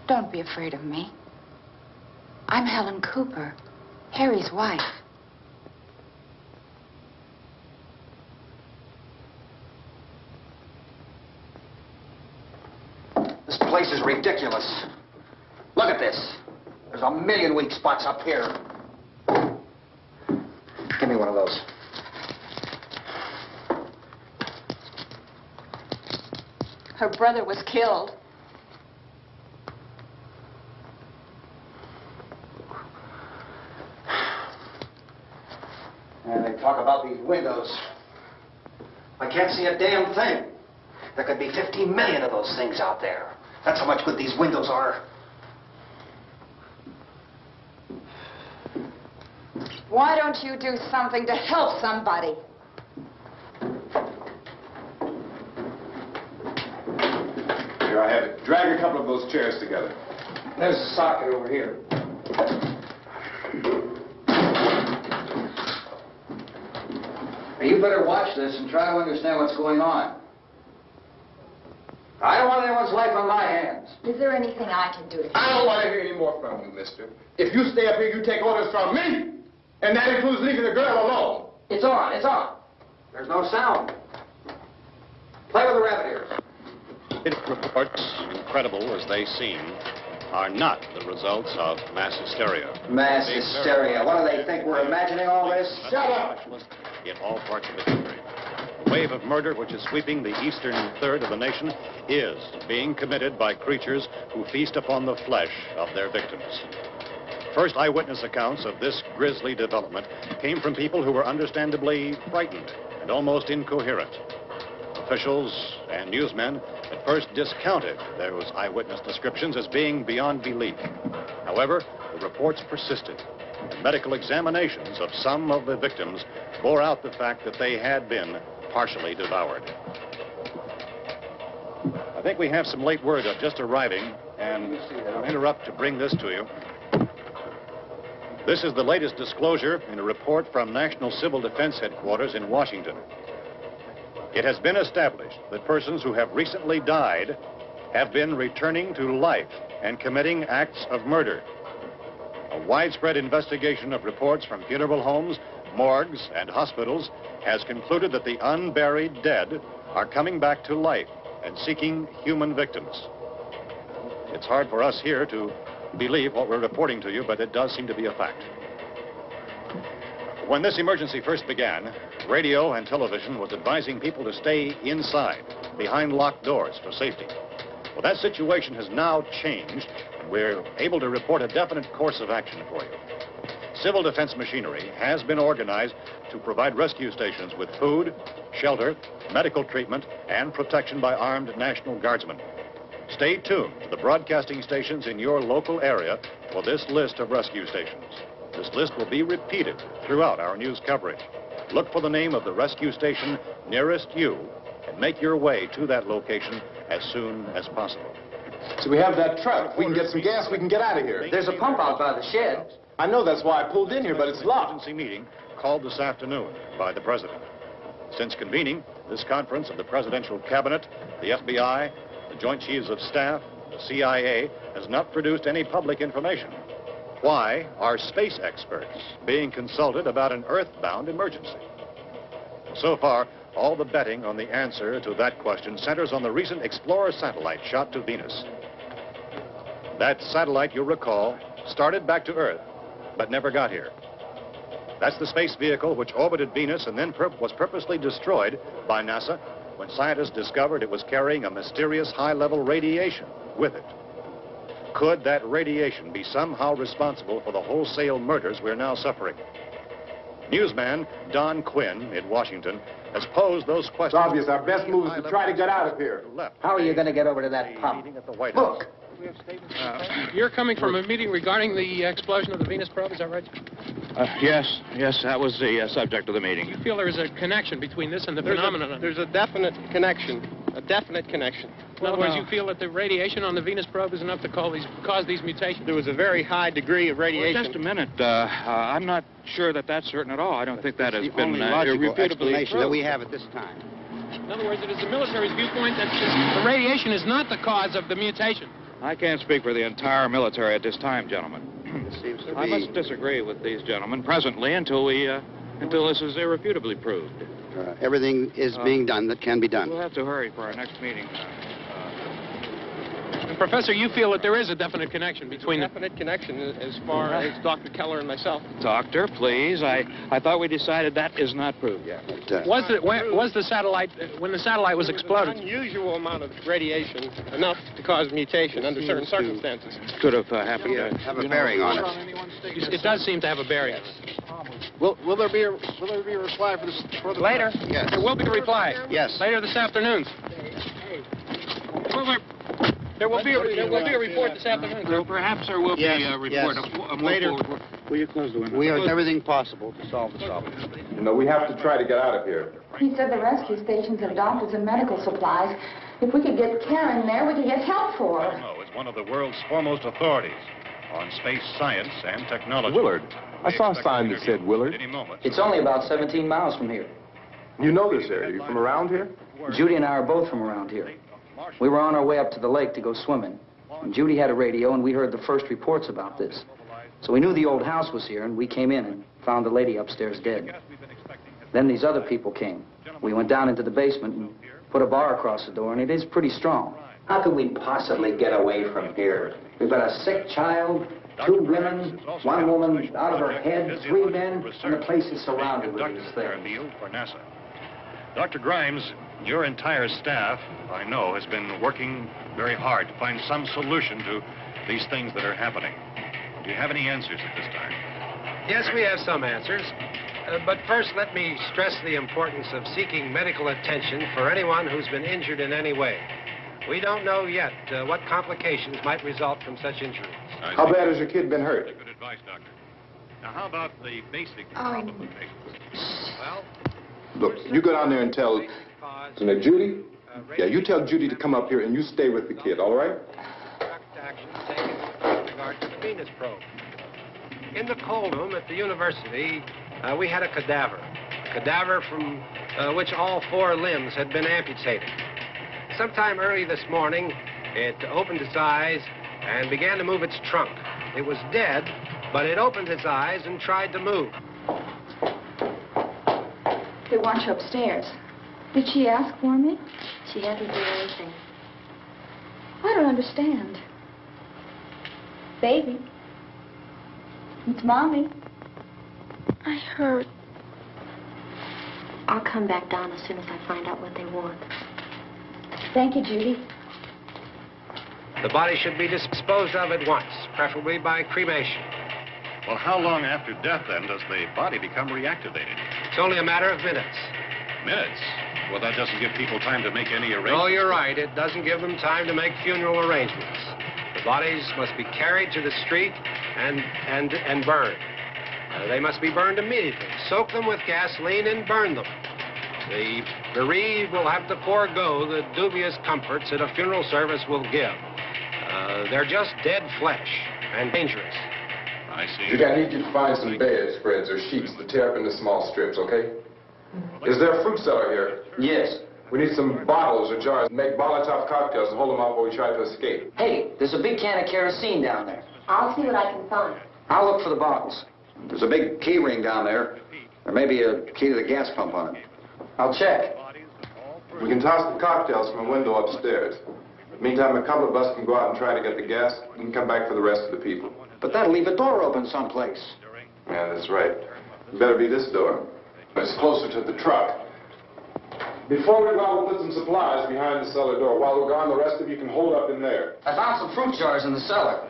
Don't be afraid of me. I'm Helen Cooper, Harry's wife. This place is ridiculous. Look at this. There's a million weak spots up here. Give me one of those. Her brother was killed. And they talk about these windows. I can't see a damn thing. There could be 15 million of those things out there. That's how much good these windows are. Why don't you do something to help somebody? Here, I have it. Drag a couple of those chairs together. There's a socket over here. Now, you better watch this and try to understand what's going on. I don't want anyone's life on my hands. Is there anything I can do to help? I don't want to hear any more from you, mister. If you stay up here, you take orders from me. And that includes leaving the girl alone. It's on, it's on. There's no sound. Play with the rabbit ears. Reports, incredible as they seem, are not the results of mass hysteria. Mass hysteria. What do they think? We're imagining all this? Shut up! In all parts of the country. The wave of murder which is sweeping the eastern third of the nation is being committed by creatures who feast upon the flesh of their victims. First eyewitness accounts of this grisly development came from people who were understandably frightened and almost incoherent. Officials and newsmen at first discounted those eyewitness descriptions as being beyond belief. However, the reports persisted, and medical examinations of some of the victims bore out the fact that they had been partially devoured. I think we have some late word just arriving, and I'll interrupt to bring this to you. This is the latest disclosure in a report from National Civil Defense Headquarters in Washington. It has been established that persons who have recently died have been returning to life and committing acts of murder. A widespread investigation of reports from funeral homes, morgues, and hospitals has concluded that the unburied dead are coming back to life and seeking human victims. It's hard for us here to believe what we're reporting to you, but it does seem to be a fact. When this emergency first began, radio and television was advising people to stay inside, behind locked doors for safety. Well, that situation has now changed, and we're able to report a definite course of action for you. Civil defense machinery has been organized to provide rescue stations with food, shelter, medical treatment, and protection by armed National Guardsmen. Stay tuned to the broadcasting stations in your local area for this list of rescue stations. This list will be repeated throughout our news coverage. Look for the name of the rescue station nearest you and make your way to that location as soon as possible. So we have that truck. If we can get some gas, we can get out of here. There's a pump out by the shed. I know, that's why I pulled in here, but it's locked. Emergency meeting called this afternoon by the President. Since convening this conference of the Presidential Cabinet, the FBI, the Joint Chiefs of Staff, the CIA has not produced any public information. Why are space experts being consulted about an Earth-bound emergency? So far, all the betting on the answer to that question centers on the recent Explorer satellite shot to Venus. That satellite, you'll recall, started back to Earth, but never got here. That's the space vehicle which orbited Venus and then was purposely destroyed by NASA when scientists discovered it was carrying a mysterious high-level radiation with it. Could that radiation be somehow responsible for the wholesale murders we're now suffering? Newsman Don Quinn in Washington has posed those questions. It's obvious our best move is to try to get out of here. How are you going to get over to that pump? At the White House. Look! You're coming from a meeting regarding the explosion of the Venus probe, is that right? Yes, that was the subject of the meeting. You feel there is a connection between this and the phenomenon? There's a definite connection. In other words, you feel that the radiation on the Venus probe is enough to cause these mutations? There was a very high degree of radiation. Well, just a minute. I'm not sure that that's certain at all. I don't think that has been irrefutably explanation that we have at this time. In other words, it is the military's viewpoint that the radiation is not the cause of the mutation. I can't speak for the entire military at this time, gentlemen. It seems to I must disagree with these gentlemen presently until this is irrefutably proved. Everything is being done that can be done. We'll have to hurry for our next meeting. And Professor, you feel that there is a definite connection between them? Definite connection as far as Dr. Keller and myself. Doctor, please. I thought we decided that is not proved yet. Was the satellite, when the satellite was exploded? An unusual amount of radiation, enough to cause mutation under certain circumstances. Could have happened. Have a bearing on it. It does seem to have a bearing. Will there be a reply for this? Later? Yes. There will be a reply. Yes. Later this afternoon. There will be a report this afternoon. Perhaps there will be a report. Yes. Later. Will you close the window? We do everything possible to solve the problem. You know, we have to try to get out of here. He said the rescue stations have doctors and medical supplies. If we could get care in there, we could get help for her. No, it's one of the world's foremost authorities on space science and technology. Willard. I saw a sign that said Willard. It's only about 17 miles from here. You know this area. You from around here? Judy and I are both from around here. We were on our way up to the lake to go swimming. And Judy had a radio, and we heard the first reports about this. So we knew the old house was here, and we came in and found the lady upstairs dead. Then these other people came. We went down into the basement and put a bar across the door, and it is pretty strong. How could we possibly get away from here? We've got a sick child, 2 women, 1 woman out of her head, 3 men, and the place is surrounded with these things. For NASA. Dr. Grimes, your entire staff, I know, has been working very hard to find some solution to these things that are happening. Do you have any answers at this time? Yes, we have some answers. But first, let me stress the importance of seeking medical attention for anyone who's been injured in any way. We don't know yet what complications might result from such injuries. How bad has your kid been hurt? Good advice, Doctor. Now, how about the basic problem with patients? Well, Look, you go down there and tell... Isn't it Judy? Yeah, you tell Judy to come up here and you stay with the kid, all right? direct action taken with regard to the Venus probe. In the cold room at the university, we had a cadaver from which all 4 limbs had been amputated. Sometime early this morning, it opened its eyes and began to move its trunk. It was dead, but it opened its eyes and tried to move. They want you upstairs. Did she ask for me? She hasn't done anything. I don't understand. Baby. It's Mommy. I heard. I'll come back down as soon as I find out what they want. Thank you, Judy. The body should be disposed of at once, preferably by cremation. Well, how long after death, then, does the body become reactivated? It's only a matter of minutes. Minutes? Well, that doesn't give people time to make any arrangements. No, you're right. It doesn't give them time to make funeral arrangements. The bodies must be carried to the street and burned. They must be burned immediately. Soak them with gasoline and burn them. The bereaved will have to forego the dubious comforts that a funeral service will give. They're just dead flesh and dangerous. I see. Judy, I need you to find some bedspreads or sheets to tear up into small strips, okay? Is there a fruit cellar here? Yes. We need some bottles or jars. Make Molotov cocktails and hold them out while we try to escape. Hey, there's a big can of kerosene down there. I'll see what I can find. I'll look for the bottles. There's a big key ring down there. There may be a key to the gas pump on it. I'll check. We can toss the cocktails from a window upstairs. Meantime, a couple of us can go out and try to get the gas and come back for the rest of the people. But that'll leave a door open someplace. Yeah, that's right. It better be this door. It's closer to the truck. Before we go out, we'll put some supplies behind the cellar door. While we're gone, the rest of you can hold up in there. I found some fruit jars in the cellar.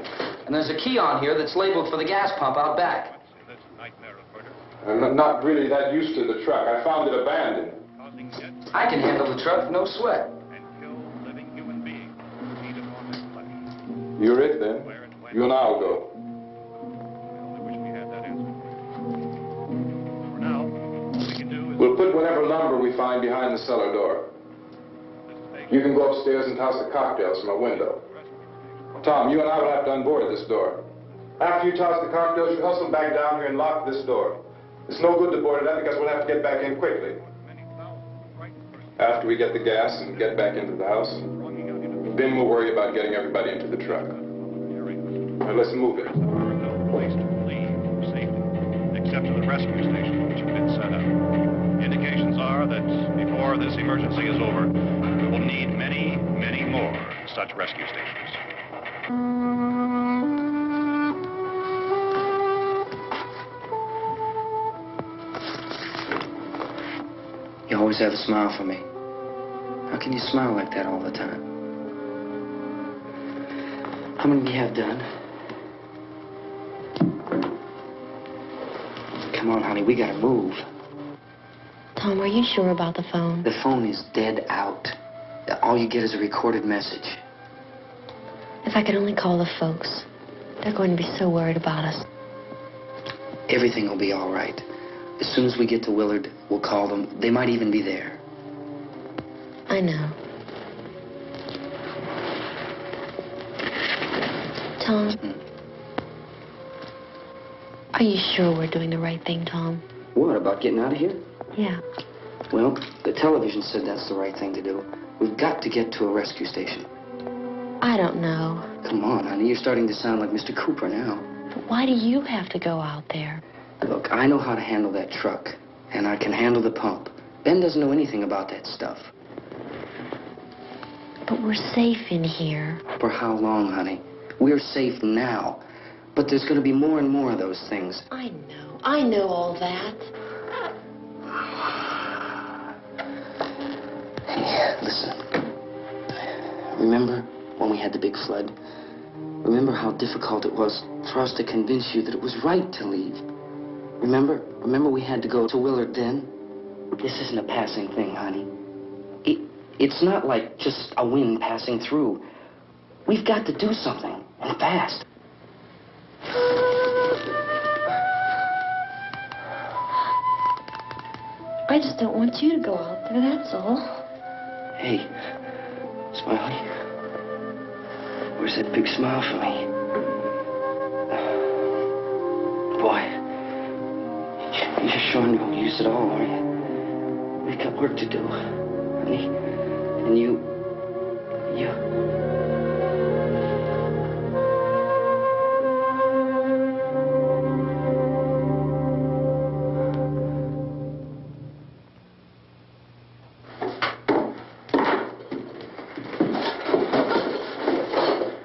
And there's a key on here that's labeled for the gas pump out back. I'm not really that used to the truck. I found it abandoned. I can handle the truck, no sweat. You're it, then. You and I'll go. We'll put whatever lumber we find behind the cellar door. You can go upstairs and toss the cocktails from a window. Tom, you and I will have to unboard this door. After you toss the cocktails, you hustle back down here and lock this door. It's no good to board it up because we'll have to get back in quickly. After we get the gas and get back into the house, then we'll worry about getting everybody into the truck. Now let's move it. No place to leave safely, except to the rescue station, which has been set up. Indications are that before this emergency is over, we will need many, many more such rescue stations. You always have a smile for me. How can you smile like that all the time? How many do you have done? Come on, honey, we gotta move. Tom, are you sure about the phone? The phone is dead out. All you get is a recorded message. If I could only call the folks. They're going to be so worried about us. Everything will be all right. As soon as we get to Willard, we'll call them. They might even be there. I know. Tom? Are you sure we're doing the right thing, Tom? What, about getting out of here? Yeah. Well, the television said that's the right thing to do. We've got to get to a rescue station. I don't know. Come on, honey. You're starting to sound like Mr. Cooper now. But why do you have to go out there? Look, I know how to handle that truck, and I can handle the pump. Ben doesn't know anything about that stuff. But we're safe in here. For how long, honey? We're safe now. But there's going to be more and more of those things. I know. I know all that. Hey, listen. Remember when we had the big flood? Remember how difficult it was for us to convince you that it was right to leave? Remember? Remember we had to go to Willard then? This isn't a passing thing, honey. It's not like just a wind passing through. We've got to do something, and fast. I just don't want you to go out there, that's all. Hey, Smiley. Where's that big smile for me? Boy, you're showing no use at all, aren't you? We've got work to do, honey. And you...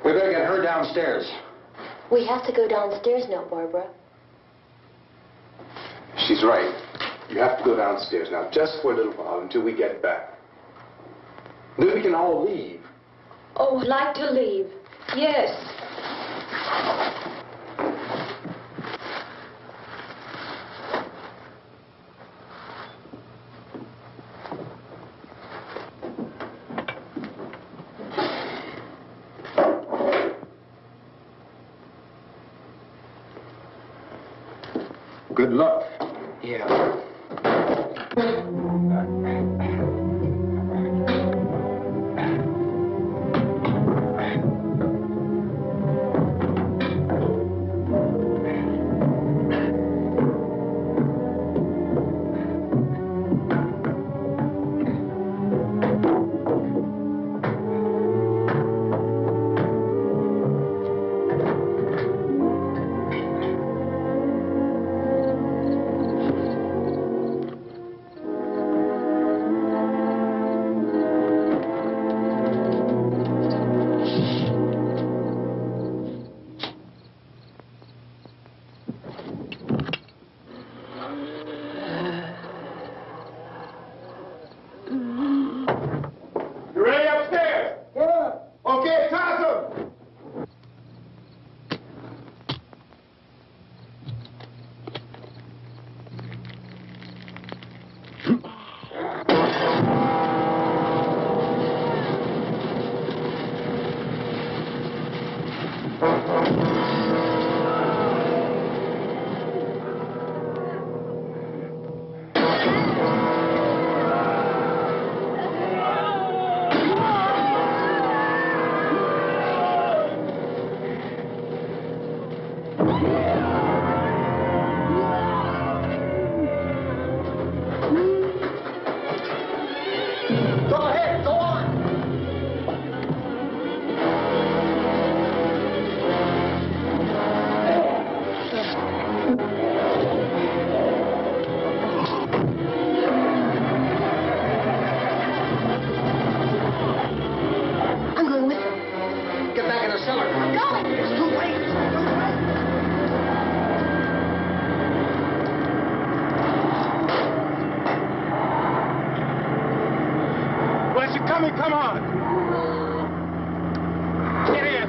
We better get her downstairs. We have to go downstairs now, Barbara. She's right. You have to go downstairs now, just for a little while, until we get back. Then we can all leave. Oh, I'd like to leave. Yes. Good luck. Yeah. Come on. Get in.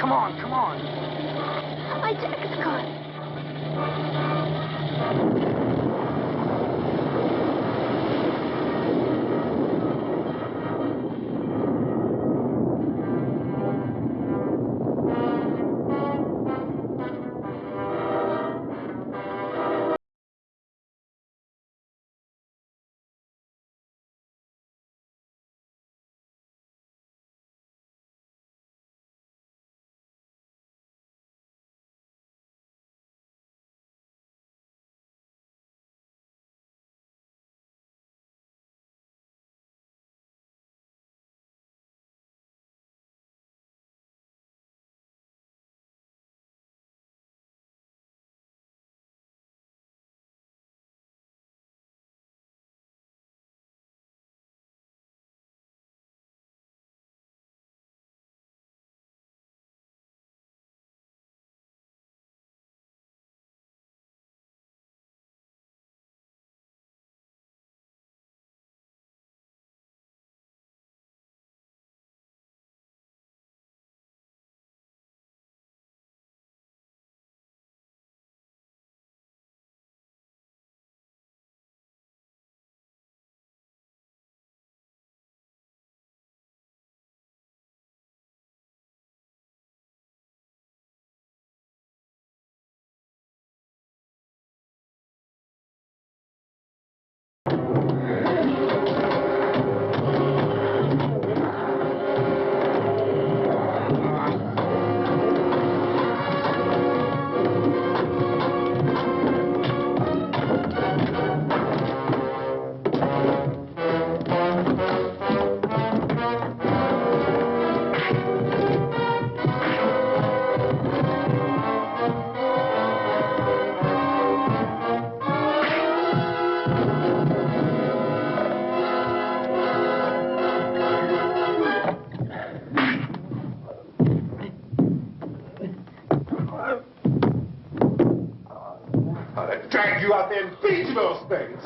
Come on, come on. My jacket's caught. Drag you out there and beat you those things.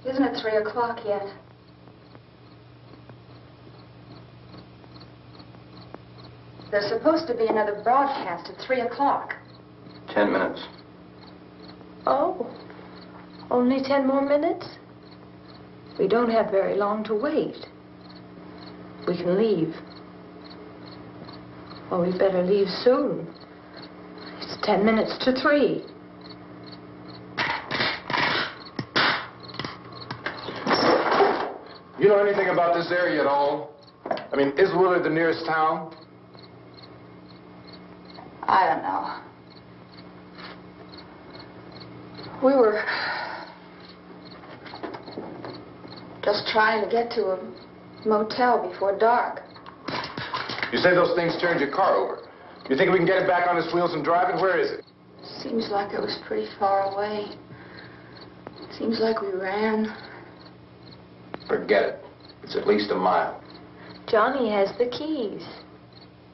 Isn't it 3 o'clock yet? There's supposed to be another broadcast at 3 o'clock. 10 minutes. Oh, only 10 more minutes? We don't have very long to wait. We can leave. Well, we better leave soon. It's 10 minutes to 3. You know anything about this area at all? I mean, is Willard the nearest town? I don't know. We were just trying to get to a motel before dark. You say those things turned your car over. You think we can get it back on its wheels and drive it? Where is it? Seems like it was pretty far away. Seems like we ran. Forget it. It's at least a mile. Johnny has the keys.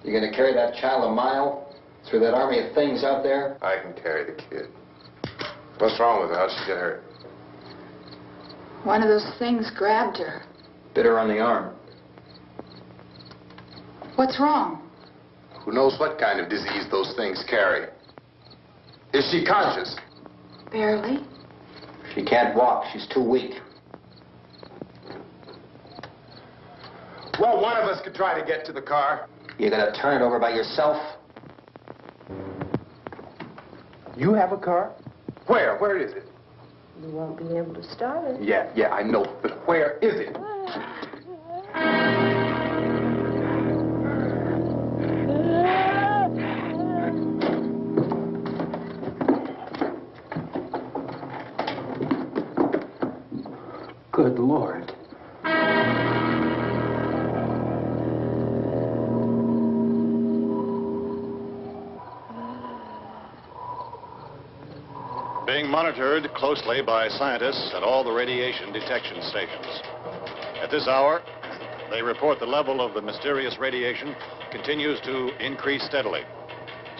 You gonna carry that child a mile through that army of things out there? I can carry the kid. What's wrong with her? How'd she get hurt? One of those things grabbed her. Bit her on the arm. What's wrong? Who knows what kind of disease those things carry? Is she conscious? Barely. She can't walk. She's too weak. Well, one of us could try to get to the car. You gonna turn it over by yourself? You have a car? Where? Where is it? You won't be able to start it. Yeah, I know. But where is it? Good Lord. Being monitored closely by scientists at all the radiation detection stations. At this hour, they report the level of the mysterious radiation continues to increase steadily.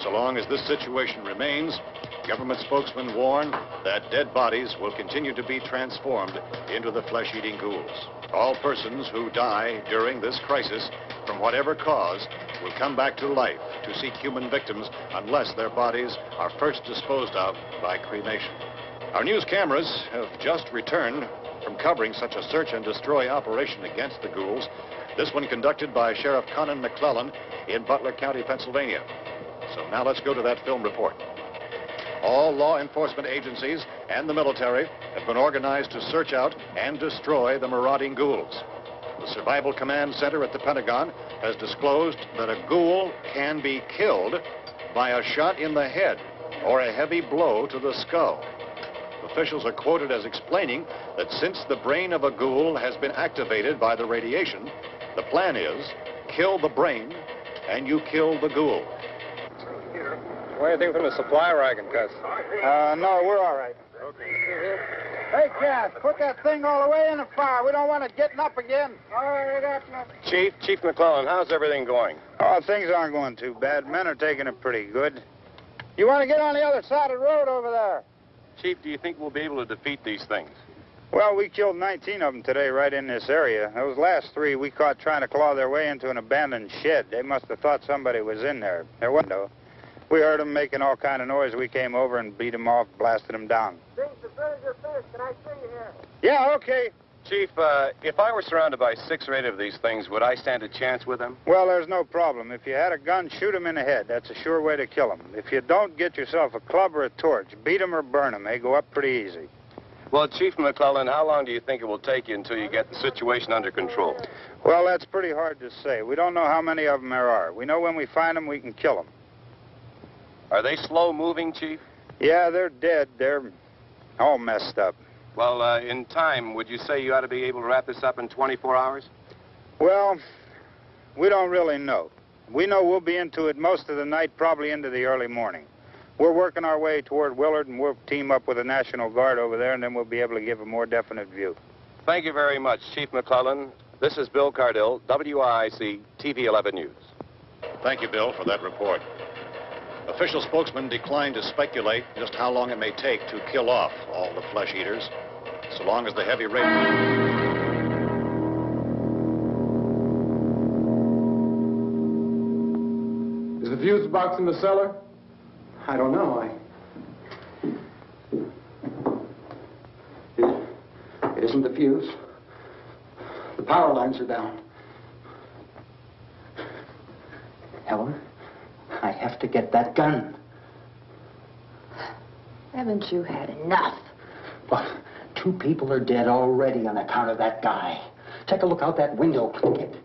So long as this situation remains, government spokesmen warn that dead bodies will continue to be transformed into the flesh-eating ghouls. All persons who die during this crisis, from whatever cause, will come back to life to seek human victims unless their bodies are first disposed of by cremation. Our news cameras have just returned from covering such a search and destroy operation against the ghouls, this one conducted by Sheriff Conan McClellan in Butler County, Pennsylvania. So now let's go to that film report. All law enforcement agencies and the military have been organized to search out and destroy the marauding ghouls. The Survival Command Center at the Pentagon has disclosed that a ghoul can be killed by a shot in the head or a heavy blow to the skull. Officials are quoted as explaining that since the brain of a ghoul has been activated by the radiation, the plan is kill the brain and you kill the ghoul. What do you think from the supply wagon, Gus? No, we're all right. Hey, Cass, put that thing all the way in the fire. We don't want it getting up again. All right, up. Chief McClellan, how's everything going? Oh, things aren't going too bad. Men are taking it pretty good. You want to get on the other side of the road over there? Chief, do you think we'll be able to defeat these things? Well, we killed 19 of them today right in this area. Those last 3 we caught trying to claw their way into an abandoned shed. They must have thought somebody was in there. Their window. We heard them making all kind of noise. We came over and beat them off, blasted them down. Things as good as you're finished. Can I see you here? Yeah, okay. Chief, if I were surrounded by 6 or 8 of these things, would I stand a chance with them? Well, there's no problem. If you had a gun, shoot them in the head. That's a sure way to kill them. If you don't, get yourself a club or a torch. Beat them or burn them. They go up pretty easy. Well, Chief McClellan, how long do you think it will take you until you get the situation under control? Well, that's pretty hard to say. We don't know how many of them there are. We know when we find them, we can kill them. Are they slow-moving, Chief? Yeah, they're dead. They're all messed up. Well, in time, would you say you ought to be able to wrap this up in 24 hours? Well, we don't really know. We know we'll be into it most of the night, probably into the early morning. We're working our way toward Willard, and we'll team up with the National Guard over there, and then we'll be able to give a more definite view. Thank you very much, Chief McClellan. This is Bill Cardill, WIC TV 11 News. Thank you, Bill, for that report. Official spokesman declined to speculate just how long it may take to kill off all the flesh eaters, so long as the heavy rain... Is the fuse box in the cellar? I don't know. It isn't the fuse. The power lines are down. Helen, I have to get that gun. Haven't you had enough? Well, 2 people are dead already on account of that guy. Take a look out that window. Click it.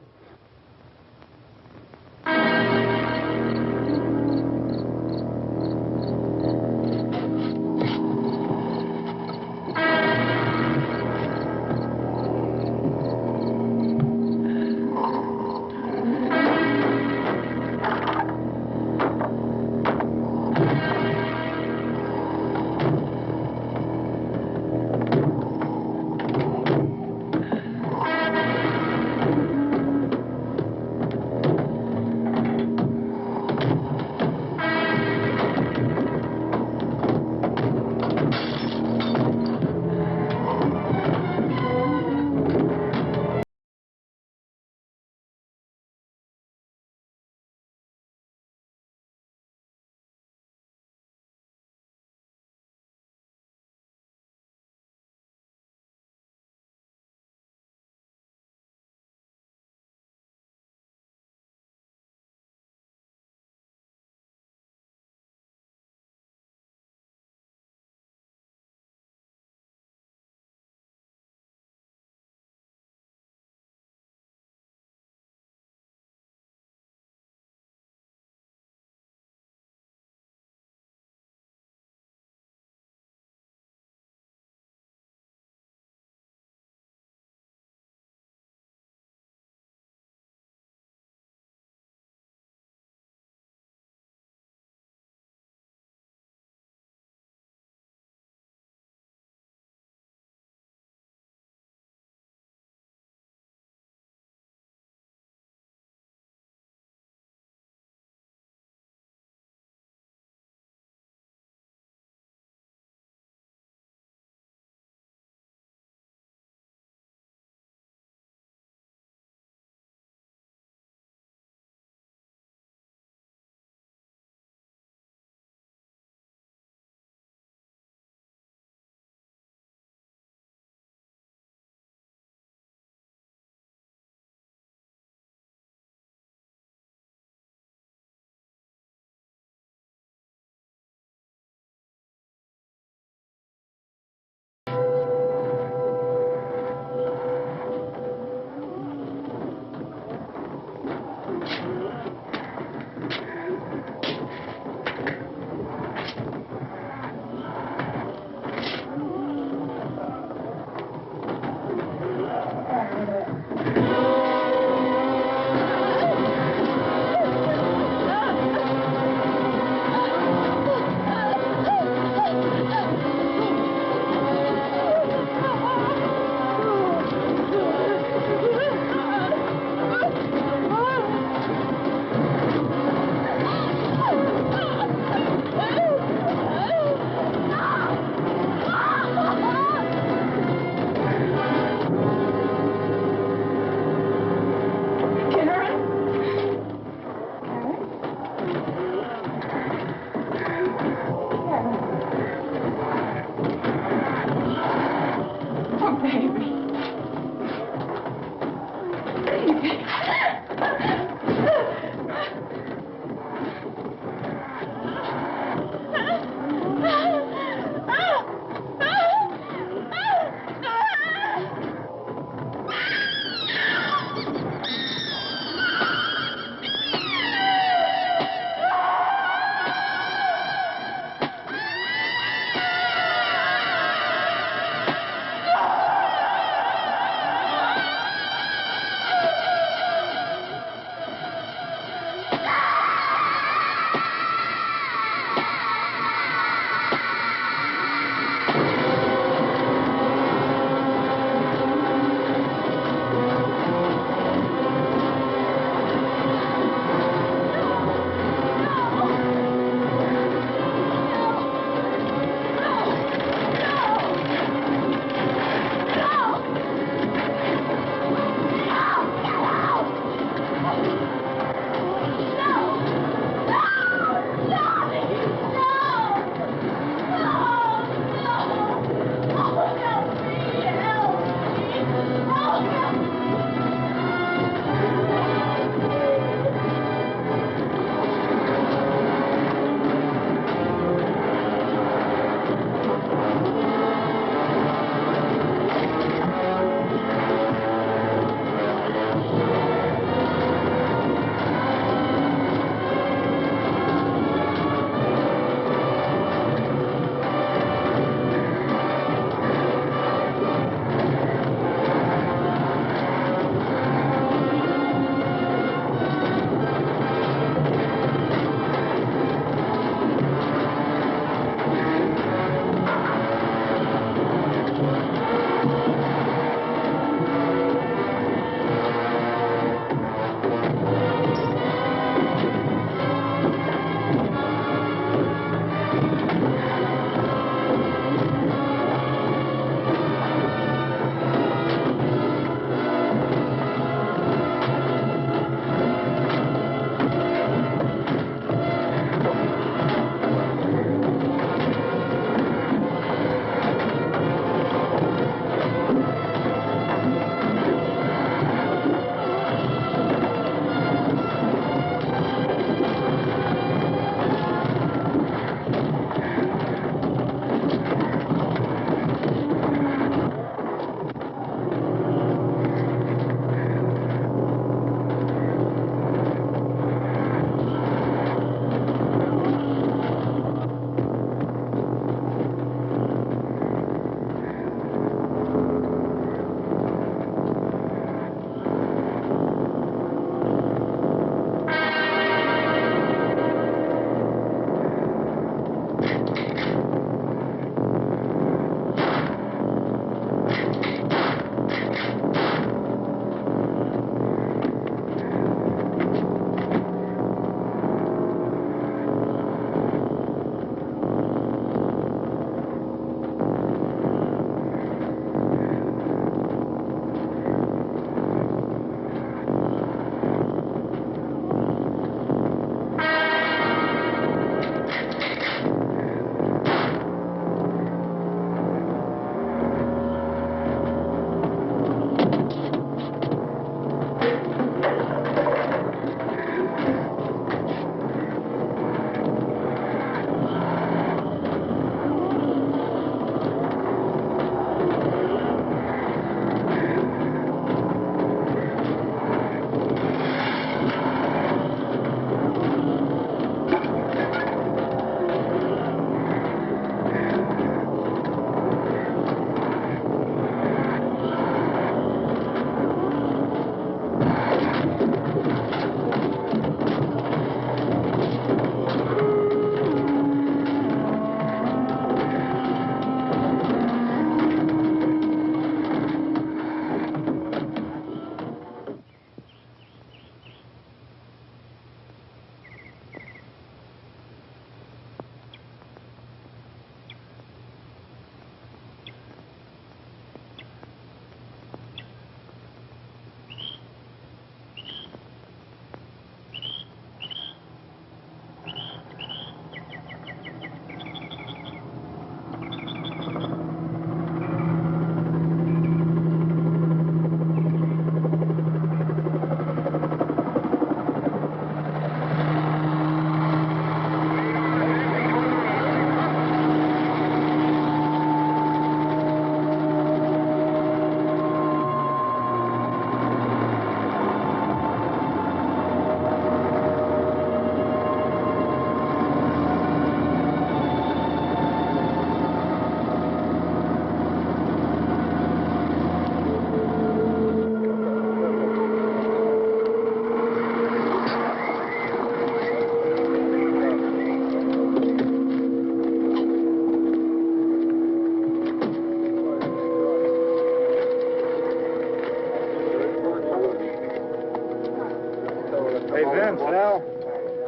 Hey, Vince, Al,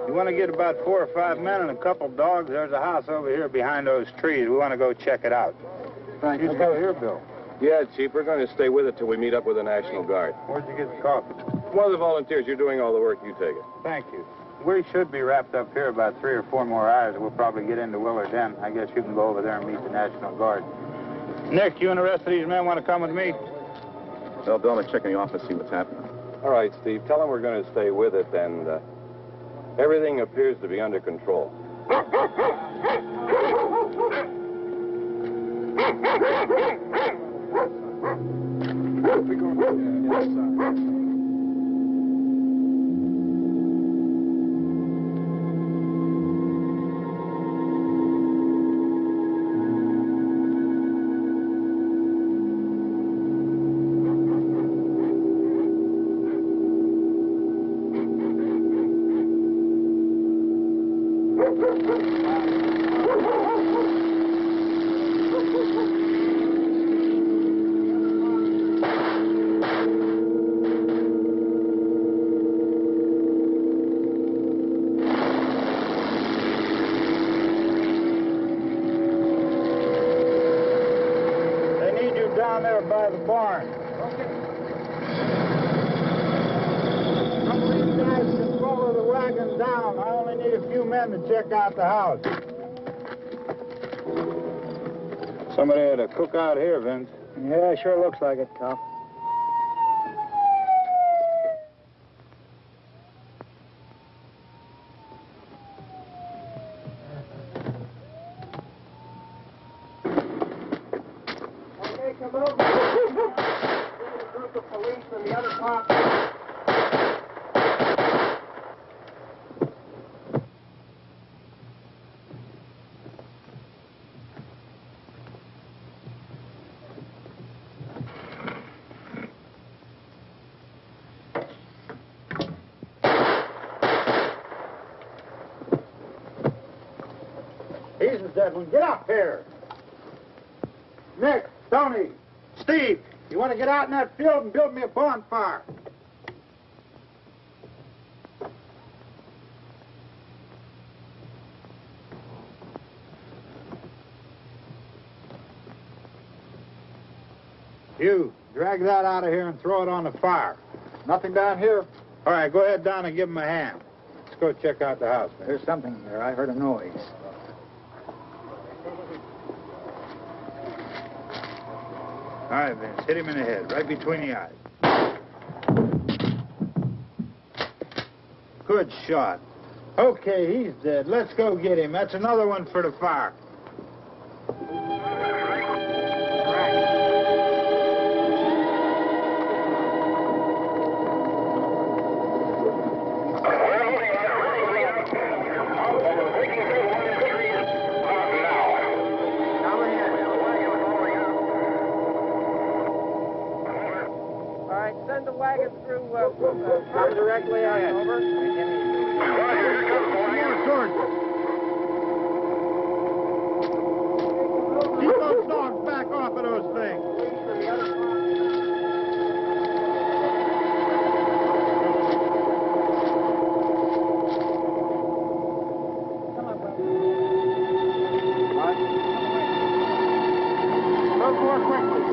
you want to get about 4 or 5 men and a couple dogs? There's a house over here behind those trees. We want to go check it out. Thank you. Go here, Bill. Yeah, Chief, we're going to stay with it till we meet up with the National Guard. Where'd you get the coffee? One of the volunteers. You're doing all the work. You take it. Thank you. We should be wrapped up here about 3 or 4 more hours. We'll probably get into Willard then. I guess you can go over there and meet the National Guard. Nick, you and the rest of these men want to come with me? Well, Bill, let's check in the office, see what's happening. All right, Steve. Tell them we're going to stay with it, and everything appears to be under control. Down there by the barn. Okay. Some of these guys can follow the wagon down. I only need a few men to check out the house. Somebody had a cookout here, Vince. Yeah, sure looks like it, Tom. Come over. There's a group of police and the other cops. He's the dead one. Get up here. Nick, Tony, Steve, you want to get out in that field and build me a bonfire? You, drag that out of here and throw it on the fire. Nothing down here? All right, go ahead down and give him a hand. Let's go check out the house. There's something there. I heard a noise. All right, Vince, hit him in the head, right between the eyes. Good shot. Okay, he's dead. Let's go get him. That's another one for the fire. Send the wagon through directly out over. Keep those dogs back off of those things. Move more quickly.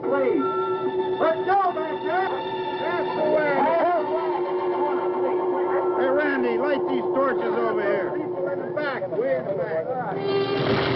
Please. Let's go, back there. That's the way. Hey, Randy, light these torches over here. People in the back, way in the back.